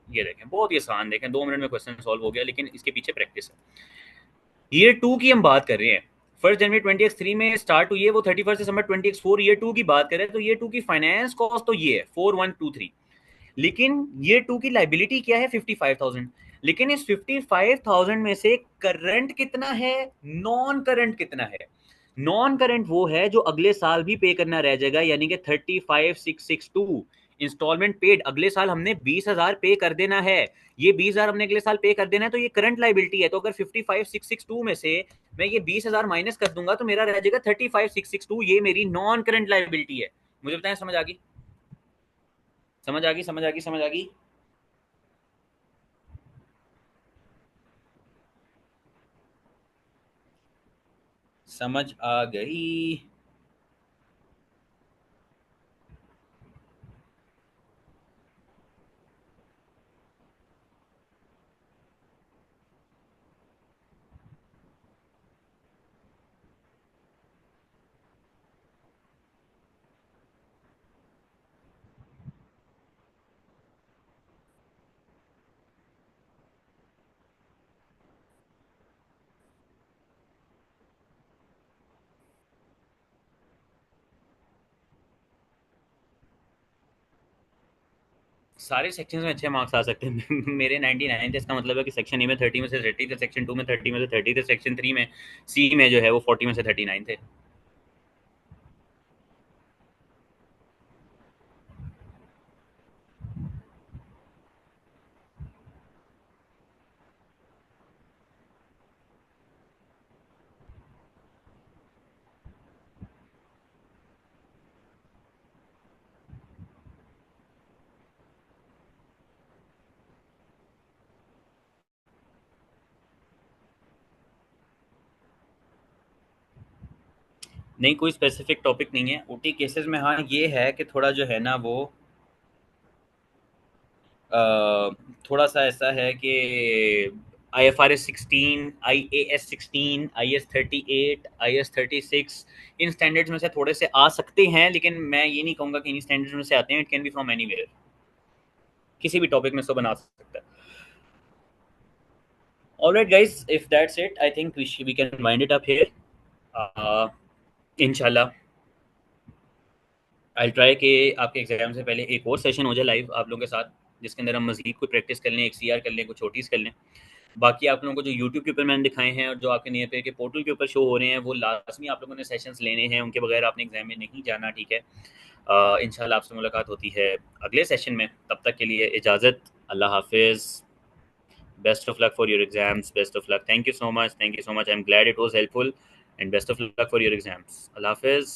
ये देखें, बहुत ही आसान, देखें 2 मिनट में क्वेश्चन सॉल्व हो गया, लेकिन इसके पीछे प्रैक्टिस है। ईयर 2 की हम बात कर रहे हैं, 1 जनवरी 2023 में स्टार्ट हुई है, वो 31 दिसंबर 2024 ईयर 2 की बात कर रहे हैं। तो ईयर 2 की फाइनेंस कॉस्ट तो ये है 4123, लेकिन ईयर 2 की लाइबिलिटी क्या है 55,000। लेकिन इस 55,000 में से करंट कितना है, नॉन करंट कितना है? नॉन करंट वो है जो अगले साल भी पे करना रह जाएगा, यानी कि 35,662 इंस्टॉलमेंट पेड। अगले साल हमने 20,000 पे कर देना है, ये 20,000 हमने अगले साल पे कर देना है, तो ये करंट लाइबिलिटी है। तो अगर 55,662 में से मैं ये 20,000 माइनस कर दूंगा तो मेरा रह जाएगा 35,662, ये मेरी नॉन करंट लाइबिलिटी है। मुझे बताएं, समझ आ गई? समझ आ गई? समझ आ गई? समझ आ गई? समझ आ गई? सारे सेक्शन में अच्छे मार्क्स आ सकते हैं। मेरे 99 थे, इसका मतलब है कि सेक्शन ए में 30 में से 30 थे, सेक्शन 2 में 30 में से 30 थे, सेक्शन 3 में सी में जो है वो 40 में से 39 थे। नहीं, कोई स्पेसिफिक टॉपिक नहीं है ओटी केसेस में। हाँ ये है कि थोड़ा जो है ना वो थोड़ा सा ऐसा है कि IFRS 16, IAS 16, IS 38, IS 36, in standards में से थोड़े से आ सकते हैं, लेकिन मैं ये नहीं कहूँगा कि इन स्टैंडर्ड्स में से आते हैं। It can be from anywhere, किसी भी टॉपिक में इसको बना सकता है। Alright guys, if that's it, I think we can wind it up here. इंशाल्लाह आई ट्राई कि आपके एग्जाम से पहले एक और सेशन हो जाए लाइव आप लोगों के साथ, जिसके अंदर हम मजीद कोई प्रैक्टिस कर लें, एक सीआर कर लें, कुछ छोटीज़ कर लें। बाकी आप लोगों को जो यूट्यूब के ऊपर मैंने दिखाए हैं और जो आपके नियर पे के पोर्टल के ऊपर शो हो रहे हैं, वो लाजमी आप लोगों ने सेशंस लेने हैं, उनके बगैर आपने एग्जाम में नहीं जाना। ठीक है, इंशाल्लाह आपसे मुलाकात होती है अगले सेशन में। तब तक के लिए इजाज़त, अल्लाह हाफिज़, best of luck for your exams, best of luck, thank you so much, thank you so much, I am glad it was helpful, and best of luck for your exams. अल्लाह हाफिज़।